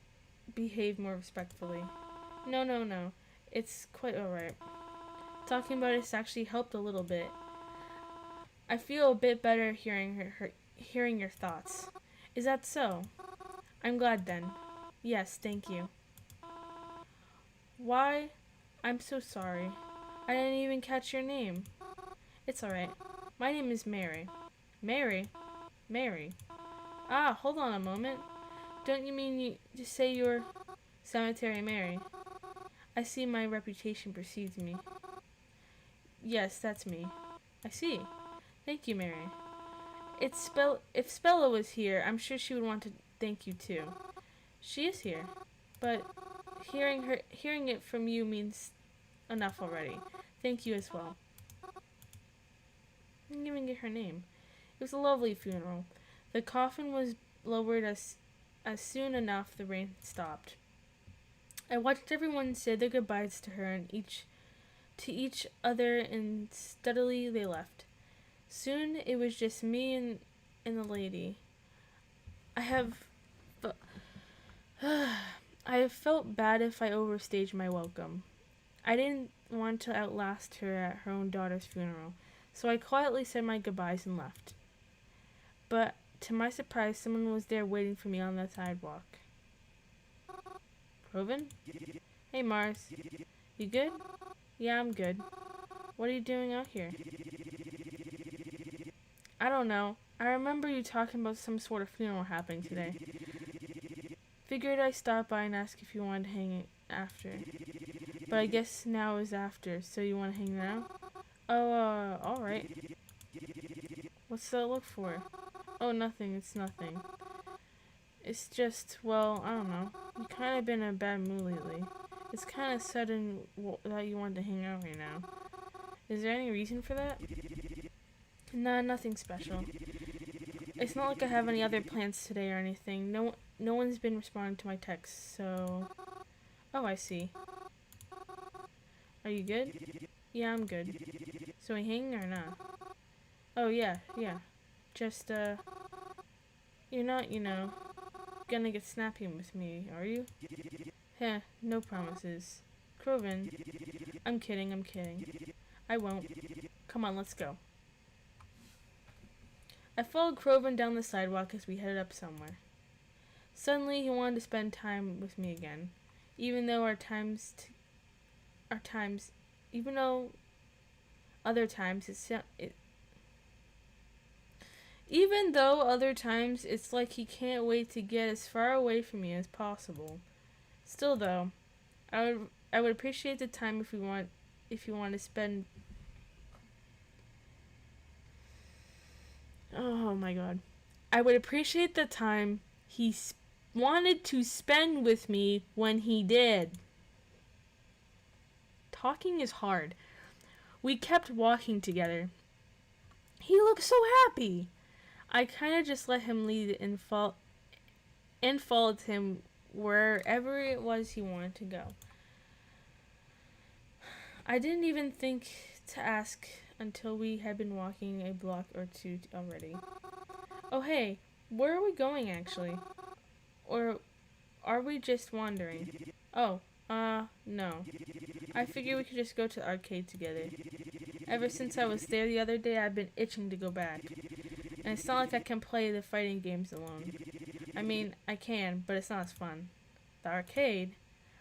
behave more respectfully. No. It's quite alright. Talking about it's actually helped a little bit. I feel a bit better hearing your thoughts. Is that so? I'm glad then. Yes, thank you. Why? I'm so sorry. I didn't even catch your name. It's alright. My name is Mary. Mary? Mary. Ah, hold on a moment. Don't you mean to say you're Cemetery Mary? I see my reputation precedes me. Yes, that's me. I see. Thank you, Mary. If Spella was here, I'm sure she would want to thank you too. She is here, but hearing it from you means enough already. Thank you as well. I didn't even get her name. It was a lovely funeral. The coffin was lowered as soon enough the rain stopped. I watched everyone say their goodbyes to her and to each other, and steadily they left. Soon it was just me and the lady. I have felt bad if I overstaged my welcome. I didn't want to outlast her at her own daughter's funeral, so I quietly said my goodbyes and left. But to my surprise, someone was there waiting for me on the sidewalk. Proven? Hey, Mars. You good? Yeah, I'm good. What are you doing out here? I don't know. I remember you talking about some sort of funeral happening today. Figured I'd stop by and ask if you wanted to hang after. But I guess now is after, so you want to hang now? Oh, alright. What's that look for? Oh, nothing. It's nothing. It's just, well, I don't know. You've kind of been in a bad mood lately. It's kind of sudden that you want to hang out right now. Is there any reason for that? Nah, nothing special. It's not like I have any other plans today or anything. No one's been responding to my texts, so... Oh, I see. Are you good? Yeah, I'm good. So we hang or not? Oh, yeah. Just, you're not, gonna get snappy with me, are you? Heh, no promises. Croven. I'm kidding. I won't. Come on, let's go. I followed Croven down the sidewalk as we headed up somewhere. Suddenly, he wanted to spend time with me again, even though even though other times even though other times it's like he can't wait to get as far away from me as possible. Still, though, I would appreciate the time if you want to spend. Oh my god. I would appreciate the time wanted to spend with me when he did. Talking is hard. We kept walking together. He looked so happy. I kind of just let him lead and followed him wherever it was he wanted to go. I didn't even think to ask until we had been walking a block or two already. Oh hey, where are we going actually? Or are we just wandering? Oh, no. I figured we could just go to the arcade together. Ever since I was there the other day, I've been itching to go back. And it's not like I can play the fighting games alone. I mean, I can, but it's not as fun. The arcade?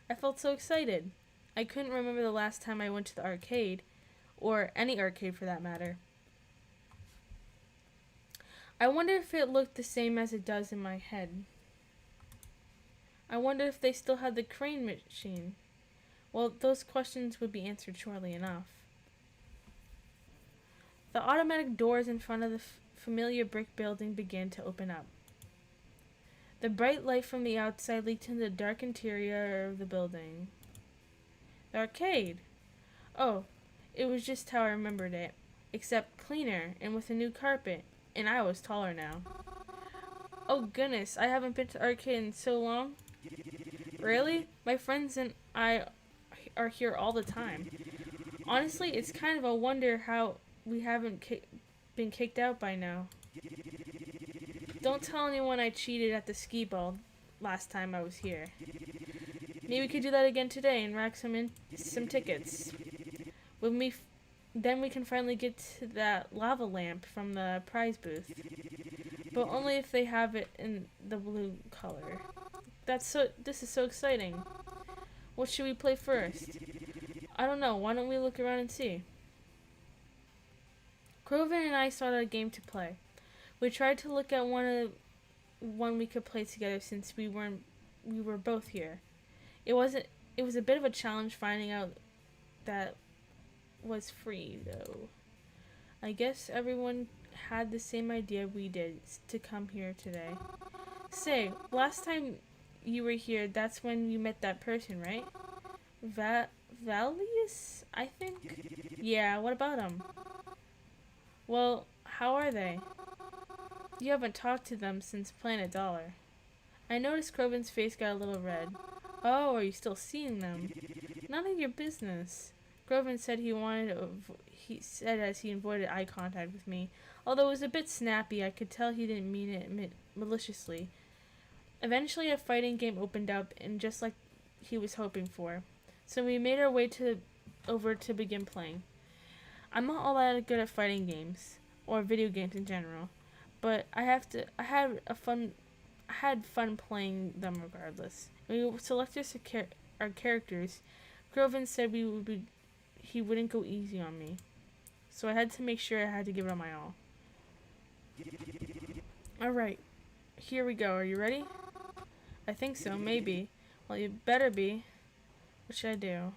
I felt so excited. I couldn't remember the last time I went to the arcade, or any arcade for that matter. I wonder if it looked the same as it does in my head. I wonder if they still had the crane machine. Well, those questions would be answered shortly enough. The automatic doors in front of the familiar brick building began to open up. The bright light from the outside leaked into the dark interior of the building. The arcade! Oh, it was just how I remembered it, except cleaner and with a new carpet, and I was taller now. Oh goodness, I haven't been to the arcade in so long. Really? My friends and I are here all the time. Honestly, it's kind of a wonder how we haven't been kicked out by now. Don't tell anyone I cheated at the skee ball last time I was here. Maybe we could do that again today and rack some tickets. Then we can finally get to that lava lamp from the prize booth. But only if they have it in the blue color. This is so exciting. What should we play first? I don't know. Why don't we look around and see? Croven and I sought out a game to play. We tried to look at one we could play together since we were both here. It was a bit of a challenge finding out that was free though. I guess everyone had the same idea we did to come here today. Say, last time you were here, that's when you met that person, right? Valius, I think? Yeah, what about him? Well, how are they? You haven't talked to them since Planet Dollar. I noticed Croven's face got a little red. Oh, are you still seeing them? None of your business. Croven said he said as he avoided eye contact with me. Although it was a bit snappy, I could tell he didn't mean it maliciously. Eventually a fighting game opened up, and just like he was hoping for. So we made our way over to begin playing. I'm not all that good at fighting games, or video games in general, but I had fun playing them regardless. When we selected our characters, Croven said he wouldn't go easy on me. So I had to make sure I had to give it my all. Alright, here we go. Are you ready? I think so, maybe. Well, you better be. What should I do?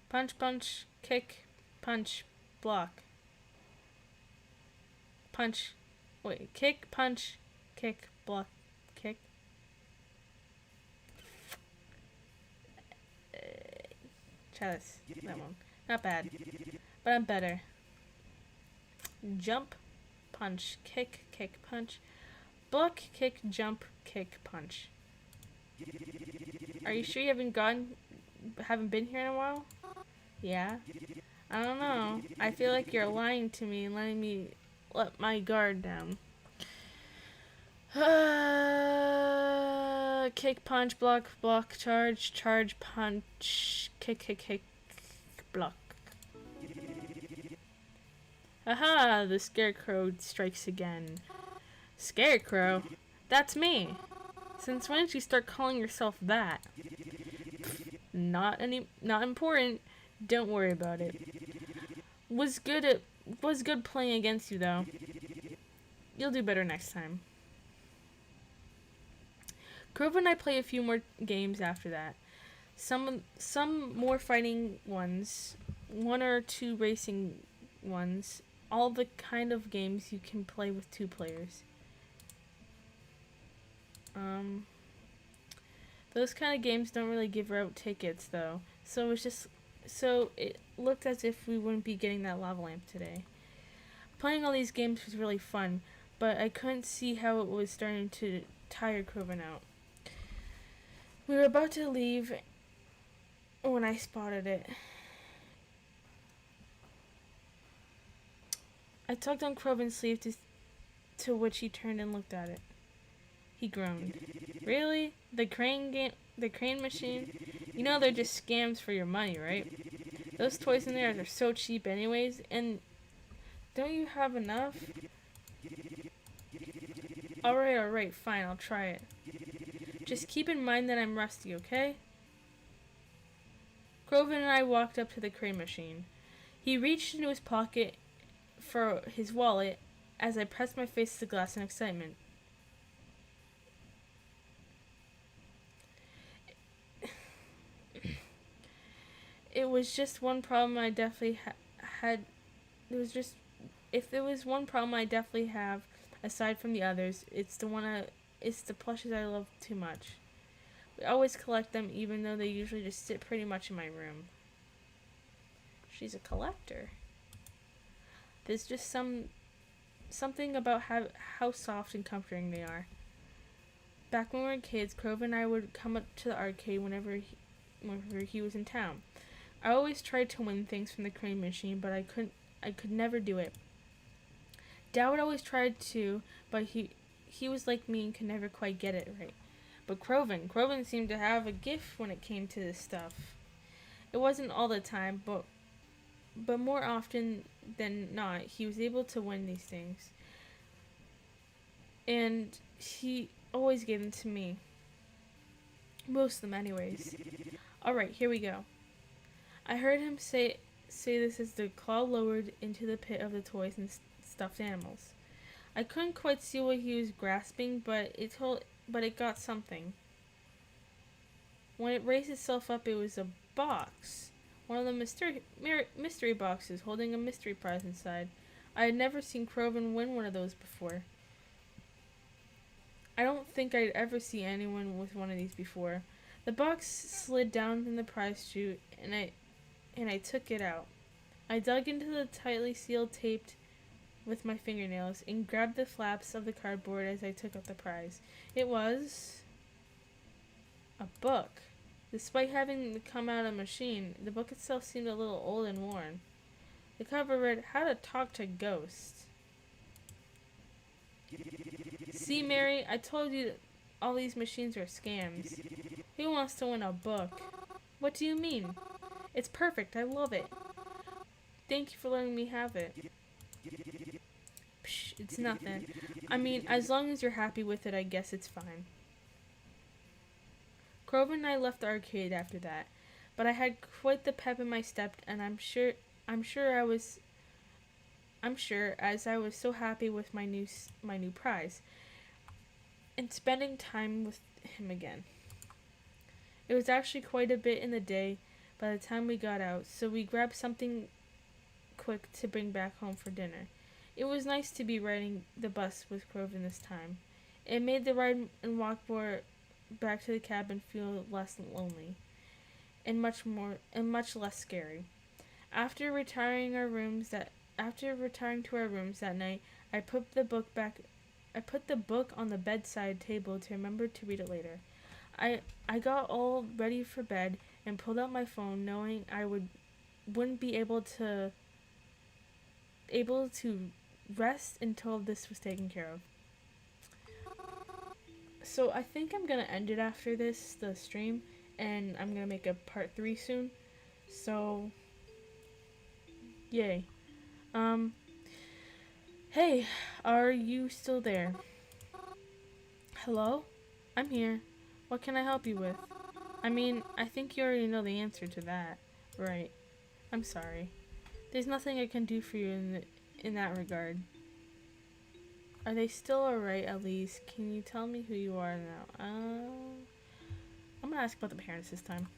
Punch, punch, kick, punch, block. Punch. Wait, kick, punch, kick, block, kick. Try this. That one. Not bad. But I'm better. Jump, punch, kick, kick, punch. Block, kick, jump, kick, punch. Are you sure you haven't been here in a while? Yeah? I don't know. I feel like you're lying to me and letting me let my guard down. Kick, punch, block, block, charge, charge, punch, kick, kick, kick, block. Aha! The Scarecrow strikes again. Scarecrow? That's me. Since when did you start calling yourself that? Not important. Don't worry about it. Was good playing against you though. You'll do better next time. Grove and I play a few more games after that. Some more fighting ones, one or two racing ones, all the kind of games you can play with two players. Those kind of games don't really give out tickets though, so it looked as if we wouldn't be getting that lava lamp today. Playing all these games was really fun, but I couldn't see how it was starting to tire Croven out. We were about to leave when I spotted it. I tugged on Croven's sleeve to which he turned and looked at it. He groaned. Really? The crane machine? You know they're just scams for your money, right? Those toys in there are so cheap anyways, and don't you have enough? Alright, fine, I'll try it. Just keep in mind that I'm rusty, okay? Croven and I walked up to the crane machine. He reached into his pocket for his wallet as I pressed my face to the glass in excitement. It was just one problem I definitely had. If there was one problem I definitely have, aside from the others, it's the plushes I love too much. We always collect them, even though they usually just sit pretty much in my room. She's a collector. There's just something about how soft and comforting they are. Back when we were kids, Croven and I would come up to the arcade whenever he was in town. I always tried to win things from the crane machine, but I could never do it. Dad would always try to, but he was like me and could never quite get it right. But Croven seemed to have a gift when it came to this stuff. It wasn't all the time, but more often than not, he was able to win these things. And he always gave them to me. Most of them anyways. Alright, here we go. I heard him say this as the claw lowered into the pit of the toys and stuffed animals. I couldn't quite see what he was grasping, but it got something. When it raised itself up, it was a box. One of the mystery boxes holding a mystery prize inside. I had never seen Croven win one of those before. I don't think I'd ever see anyone with one of these before. The box slid down from the prize chute, and I took it out. I dug into the tightly sealed taped with my fingernails and grabbed the flaps of the cardboard as I took out the prize. It was a book. Despite having come out of a machine, the book itself seemed a little old and worn. The cover read, "How to Talk to Ghosts." See, Mary, I told you that all these machines are scams. Who wants to win a book? What do you mean? It's perfect. I love it. Thank you for letting me have it. Psh, it's nothing. I mean, as long as you're happy with it, I guess it's fine. Croven and I left the arcade after that, but I had quite the pep in my step, and I'm sure as I was so happy with my new prize and spending time with him again. It was actually quite a bit in the day by the time we got out, so we grabbed something quick to bring back home for dinner. It was nice to be riding the bus with Croven this time. It made the ride and walk back to the cabin feel less lonely and much less scary. After retiring to our rooms that night, I put the book on the bedside table to remember to read it later. I got all ready for bed and pulled out my phone, knowing I wouldn't be able to rest until this was taken care of. So I think I'm gonna end it after the stream, and I'm gonna make a part 3 soon. So, yay. Hey, are you still there? Hello? I'm here. What can I help you with? I mean, I think you already know the answer to that. Right. I'm sorry. There's nothing I can do for you in that regard. Are they still alright at least? Can you tell me who you are now? I'm gonna ask about the parents this time.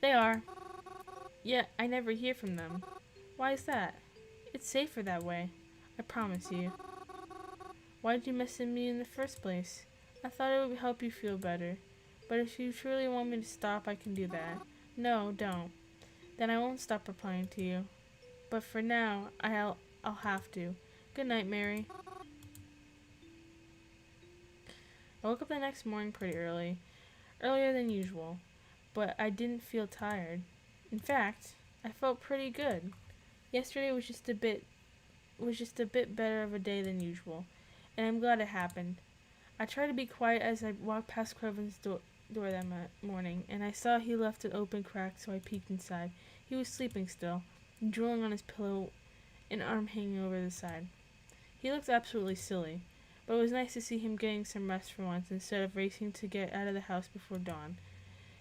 They are. Yet I never hear from them. Why is that? It's safer that way. I promise you. Why did you message me in the first place? I thought it would help you feel better. But if you truly want me to stop, I can do that. No, don't. Then I won't stop replying to you. But for now, I'll have to. Good night, Mary. I woke up the next morning pretty early, earlier than usual, but I didn't feel tired. In fact, I felt pretty good. Yesterday was just a bit better of a day than usual, and I'm glad it happened. I tried to be quiet as I walked past door that morning, and I saw he left an open crack, so I peeked inside. He was sleeping still, drooling on his pillow, an arm hanging over the side. He looked absolutely silly, but it was nice to see him getting some rest for once instead of racing to get out of the house before dawn.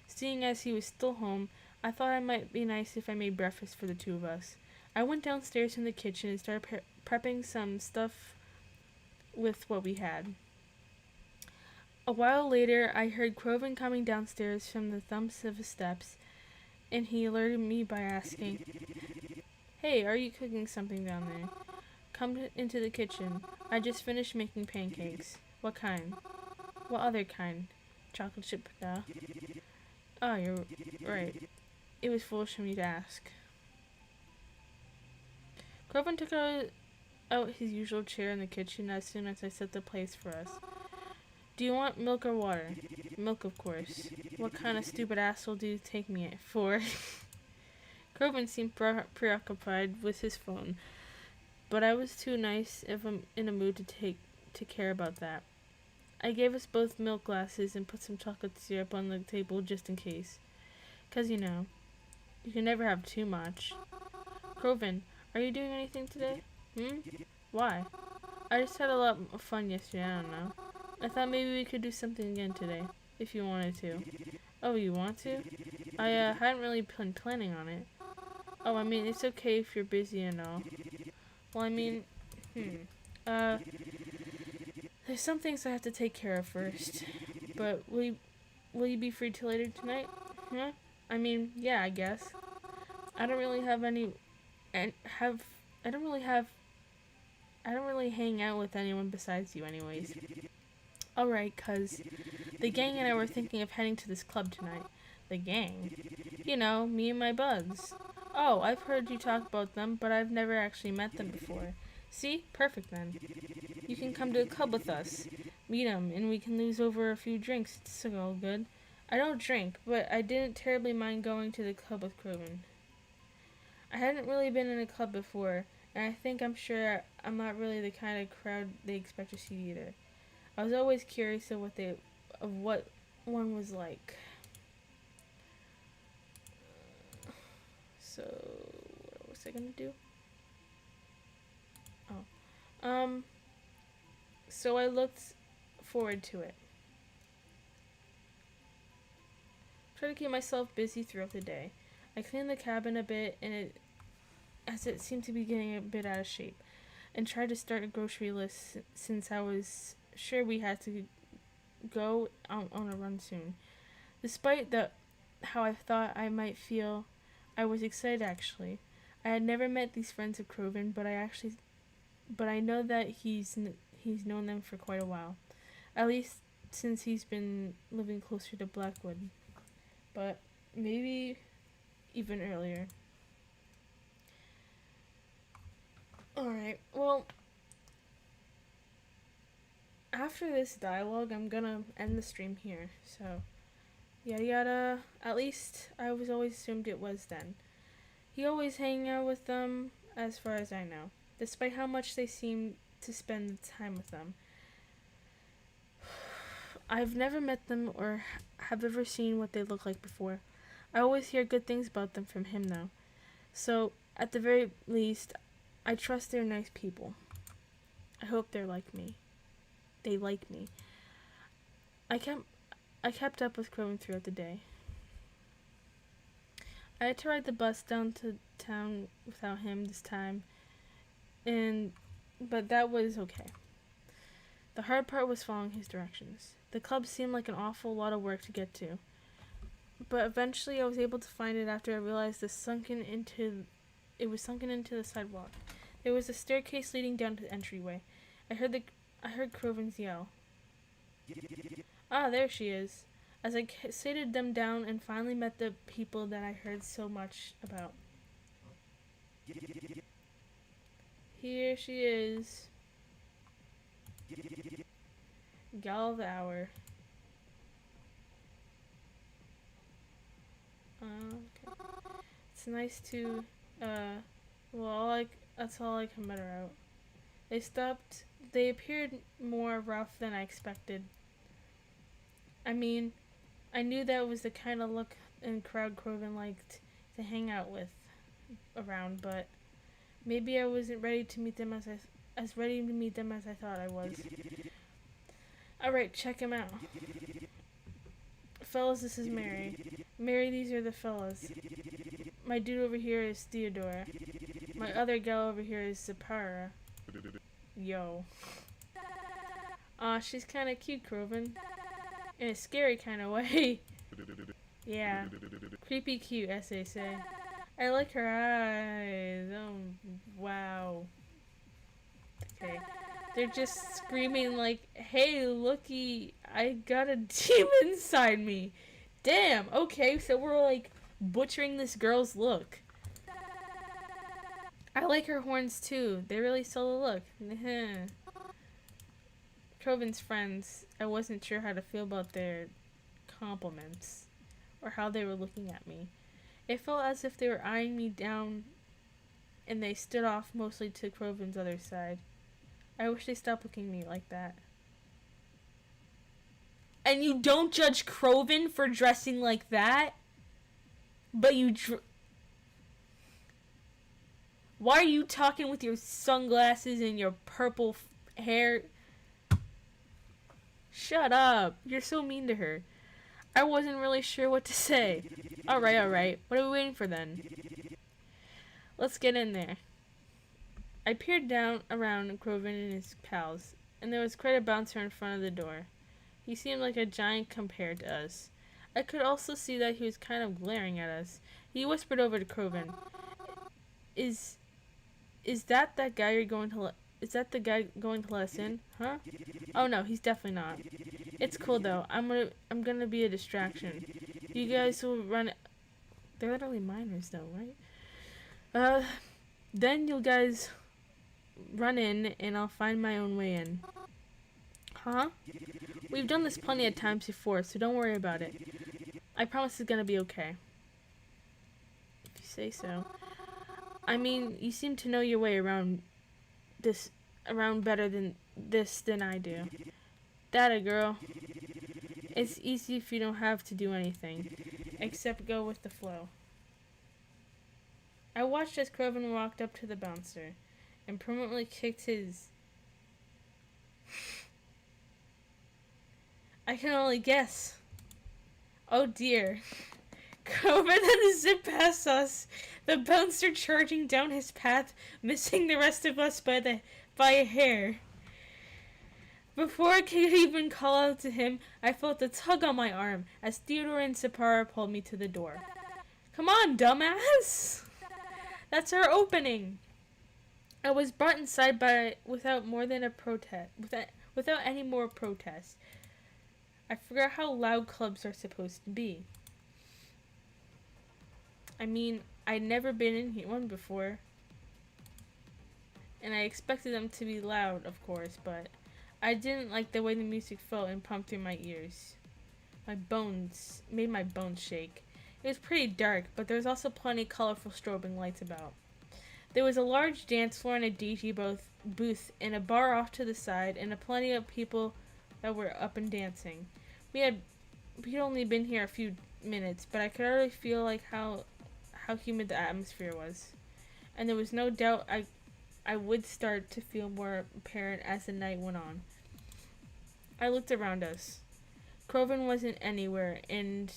Seeing as he was still home, I thought it might be nice if I made breakfast for the two of us. I went downstairs in the kitchen and started prepping some stuff with what we had. A while later, I heard Croven coming downstairs from the thumps of his steps, and he alerted me by asking, "Hey, are you cooking something down there? Come into the kitchen. I just finished making pancakes." "What kind?" "What other kind?" "Chocolate chip duh." "Oh, you're right. It was foolish of me to ask." Croven took out his usual chair in the kitchen as soon as I set the place for us. "Do you want milk or water?" "Milk, of course." "What kind of stupid asshole do you take me for?" Croven seemed preoccupied with his phone, but I was too nice if I'm in a mood to care about that. I gave us both milk glasses and put some chocolate syrup on the table just in case. 'Cause you can never have too much. "Croven, are you doing anything today?" "Hmm? Why?" "I just had a lot of fun yesterday, I don't know. I thought maybe we could do something again today, if you wanted to." "Oh, you want to?" I hadn't really been planning on it." "Oh, I mean, it's okay if you're busy and all." "Well, I mean, uh, there's some things I have to take care of first. But will you be free till later tonight?" "Huh? I mean, yeah, I guess. I don't really have any, and have, I don't really have, I don't really hang out with anyone besides you anyways." "Alright, 'cause the gang and I were thinking of heading to this club tonight." "The gang?" "You know, me and my buds." "Oh, I've heard you talk about them, but I've never actually met them before." "See? Perfect then. You can come to a club with us. Meet 'em, and we can lose over a few drinks. It's all good." I don't drink, but I didn't terribly mind going to the club with Croven. I hadn't really been in a club before, and I'm sure I'm not really the kind of crowd they expect to see either. I was always curious of what one was like. So, what was I gonna do? Oh, so I looked forward to it. Try to keep myself busy throughout the day. I cleaned the cabin a bit, as it seemed to be getting a bit out of shape, and tried to start a grocery list since I was sure we had to go on a run soon. Despite how I thought I might feel, I was excited actually. I had never met these friends of Croven, but I know that he's known them for quite a while, at least since he's been living closer to Blackwood, but maybe even earlier. Alright, well, after this dialogue, I'm gonna end the stream here. So, yada yada. At least I was always assumed it was then. He always hang out with them, as far as I know, despite how much they seem to spend time with them. I've never met them or have ever seen what they look like before. I always hear good things about them from him, though. So, at the very least, I trust they're nice people. I hope they're like me. They like me. I kept up with Croven throughout the day. I had to ride the bus down to town without him this time, but that was okay. The hard part was following his directions. The club seemed like an awful lot of work to get to, but eventually I was able to find it after I realized it was sunken into the sidewalk. There was a staircase leading down to the entryway. I heard Croven's yell. Ah, there she is. As I sighted them down and finally met the people that I heard so much about. Here she is. Gal of the hour. Okay. It's nice to, that's all I can mutter out. They appeared more rough than I expected. I mean, I knew that was the kind of look and crowd Croven liked to hang out with around, but maybe I wasn't ready to meet them as ready to meet them as I thought I was. Alright, check him out. Fellas, this is Mary. Mary, these are the fellas. My dude over here is Theodora. My other gal over here is Zapara. Yo. Aw, she's kinda cute, Croven. In a scary kind of way. Yeah. Creepy cute, as they say. I like her eyes. Oh, wow. Okay. They're just screaming like, hey, looky, I got a demon inside me. Damn, okay, so we're like butchering this girl's look. I like her horns too. They really sell the look. Croven's friends, I wasn't sure how to feel about their compliments or how they were looking at me. It felt as if they were eyeing me down and they stood off mostly to Croven's other side. I wish they stopped looking at me like that. And you don't judge Croven for dressing like that? But you why are you talking with your sunglasses and your purple hair? Shut up. You're so mean to her. I wasn't really sure what to say. Alright. What are we waiting for then? Let's get in there. I peered down around Croven and his pals, and there was quite a bouncer in front of the door. He seemed like a giant compared to us. I could also see that he was kind of glaring at us. He whispered over to Croven. Is that the guy going to let us in? Huh? Oh no, he's definitely not. It's cool though. I'm gonna be a distraction. You guys will run. They're literally minors though, right? Then you guys run in and I'll find my own way in. Huh? We've done this plenty of times before, so don't worry about it. I promise it's gonna be okay. If you say so. I mean, you seem to know your way around better than I do. That a girl. It's easy if you don't have to do anything, except go with the flow. I watched as Croven walked up to the bouncer and permanently kicked his... I can only guess. Oh dear. Croven had to zip past us, the bouncer charging down his path, missing the rest of us by a hair. Before I could even call out to him, I felt a tug on my arm as Theodore and Sapara pulled me to the door. Come on, dumbass! That's our opening! I was brought inside without any more protest. I forgot how loud clubs are supposed to be. I mean, I'd never been in one before. And I expected them to be loud, of course, but I didn't like the way the music felt and pumped through my ears. Made my bones shake. It was pretty dark, but there was also plenty of colorful strobing lights about. There was a large dance floor and a DJ booth and a bar off to the side and plenty of people that were up and dancing. We'd only been here a few minutes, but I could already feel like how humid the atmosphere was. And there was no doubt I would start to feel more apparent as the night went on. I looked around us. Croven wasn't anywhere, and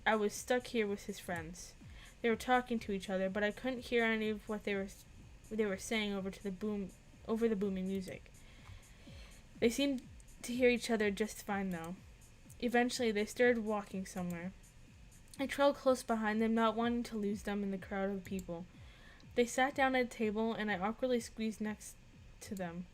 I was stuck here with his friends. They were talking to each other, but I couldn't hear any of what they were saying over the booming music. They seemed to hear each other just fine, though. Eventually, they started walking somewhere. I trailed close behind them, not wanting to lose them in the crowd of people. They sat down at a table, and I awkwardly squeezed next to them.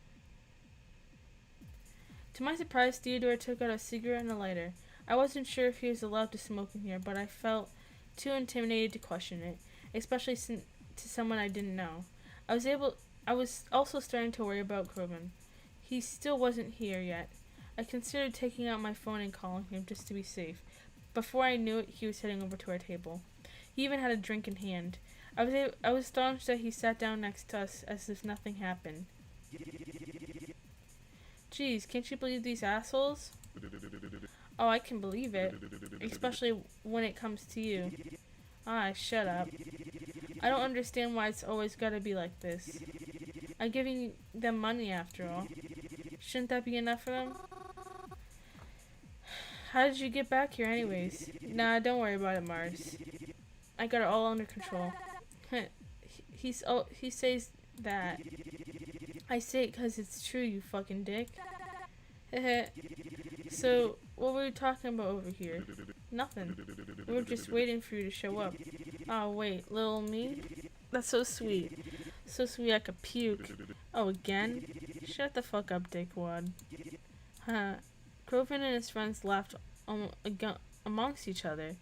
To my surprise, Theodore took out a cigarette and a lighter. I wasn't sure if he was allowed to smoke in here, but I felt too intimidated to question it, especially to someone I didn't know. I was also starting to worry about Croven. He still wasn't here yet. I considered taking out my phone and calling him just to be safe. Before I knew it, he was heading over to our table. He even had a drink in hand. I was astonished that he sat down next to us as if nothing happened. Geez, can't you believe these assholes? Oh, I can believe it. Especially when it comes to you. Ah, shut up. I don't understand why it's always gotta be like this. I'm giving them money after all. Shouldn't that be enough for them? How did you get back here anyways? Nah, don't worry about it, Mars. I got it all under control. He says that. I say it 'cause it's true, you fucking dick. So, what were we talking about over here? Nothing. We were just waiting for you to show up. Oh, wait, little me? That's so sweet. So sweet I could puke. Oh, again? Shut the fuck up, dickwad. Huh. Croven and his friends laughed amongst each other,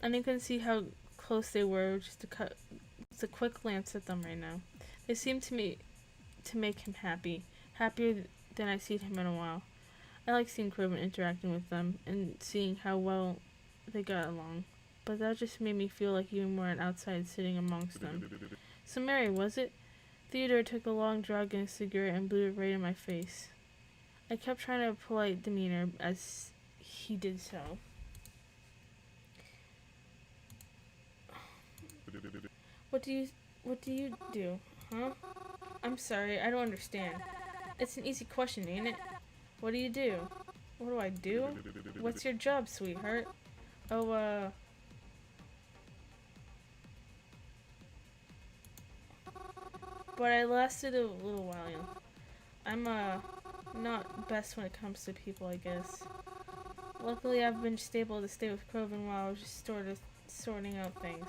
and I couldn't see how close they were just a quick glance at them right now. They seemed to me to make him happy, happier than I've seen him in a while. I like seeing Croven interacting with them and seeing how well they got along, but that just made me feel like even more an outside sitting amongst them. So Mary, was it? Theodore took a long drag in a cigarette and blew it right in my face. I kept trying to polite demeanor as he did so. What do you do? Huh? I'm sorry, I don't understand. It's an easy question, ain't it? What do you do? What do I do? What's your job, sweetheart? Oh, but I lasted a little while. I'm, not best when it comes to people, I guess. Luckily, I've been able to stay with Croven while I was just sorting out things.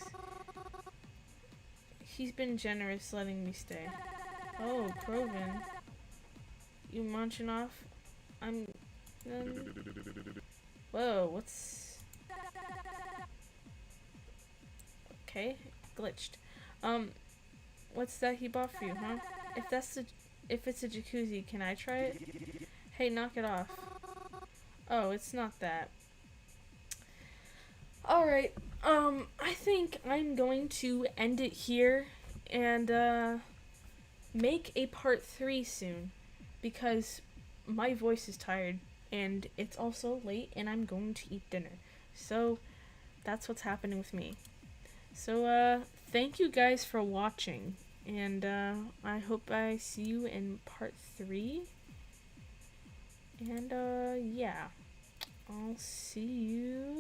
He's been generous letting me stay. Oh, Croven. You munching off? Whoa, what's... Okay, glitched. What's that he bought for you, huh? If it's a jacuzzi, can I try it? Hey, knock it off. Oh, it's not that. Alright, I think I'm going to end it here and, make a part 3 soon, because my voice is tired, and it's also late, and I'm going to eat dinner. So, that's what's happening with me. So, thank you guys for watching, and, I hope I see you in part 3. And, yeah. I'll see you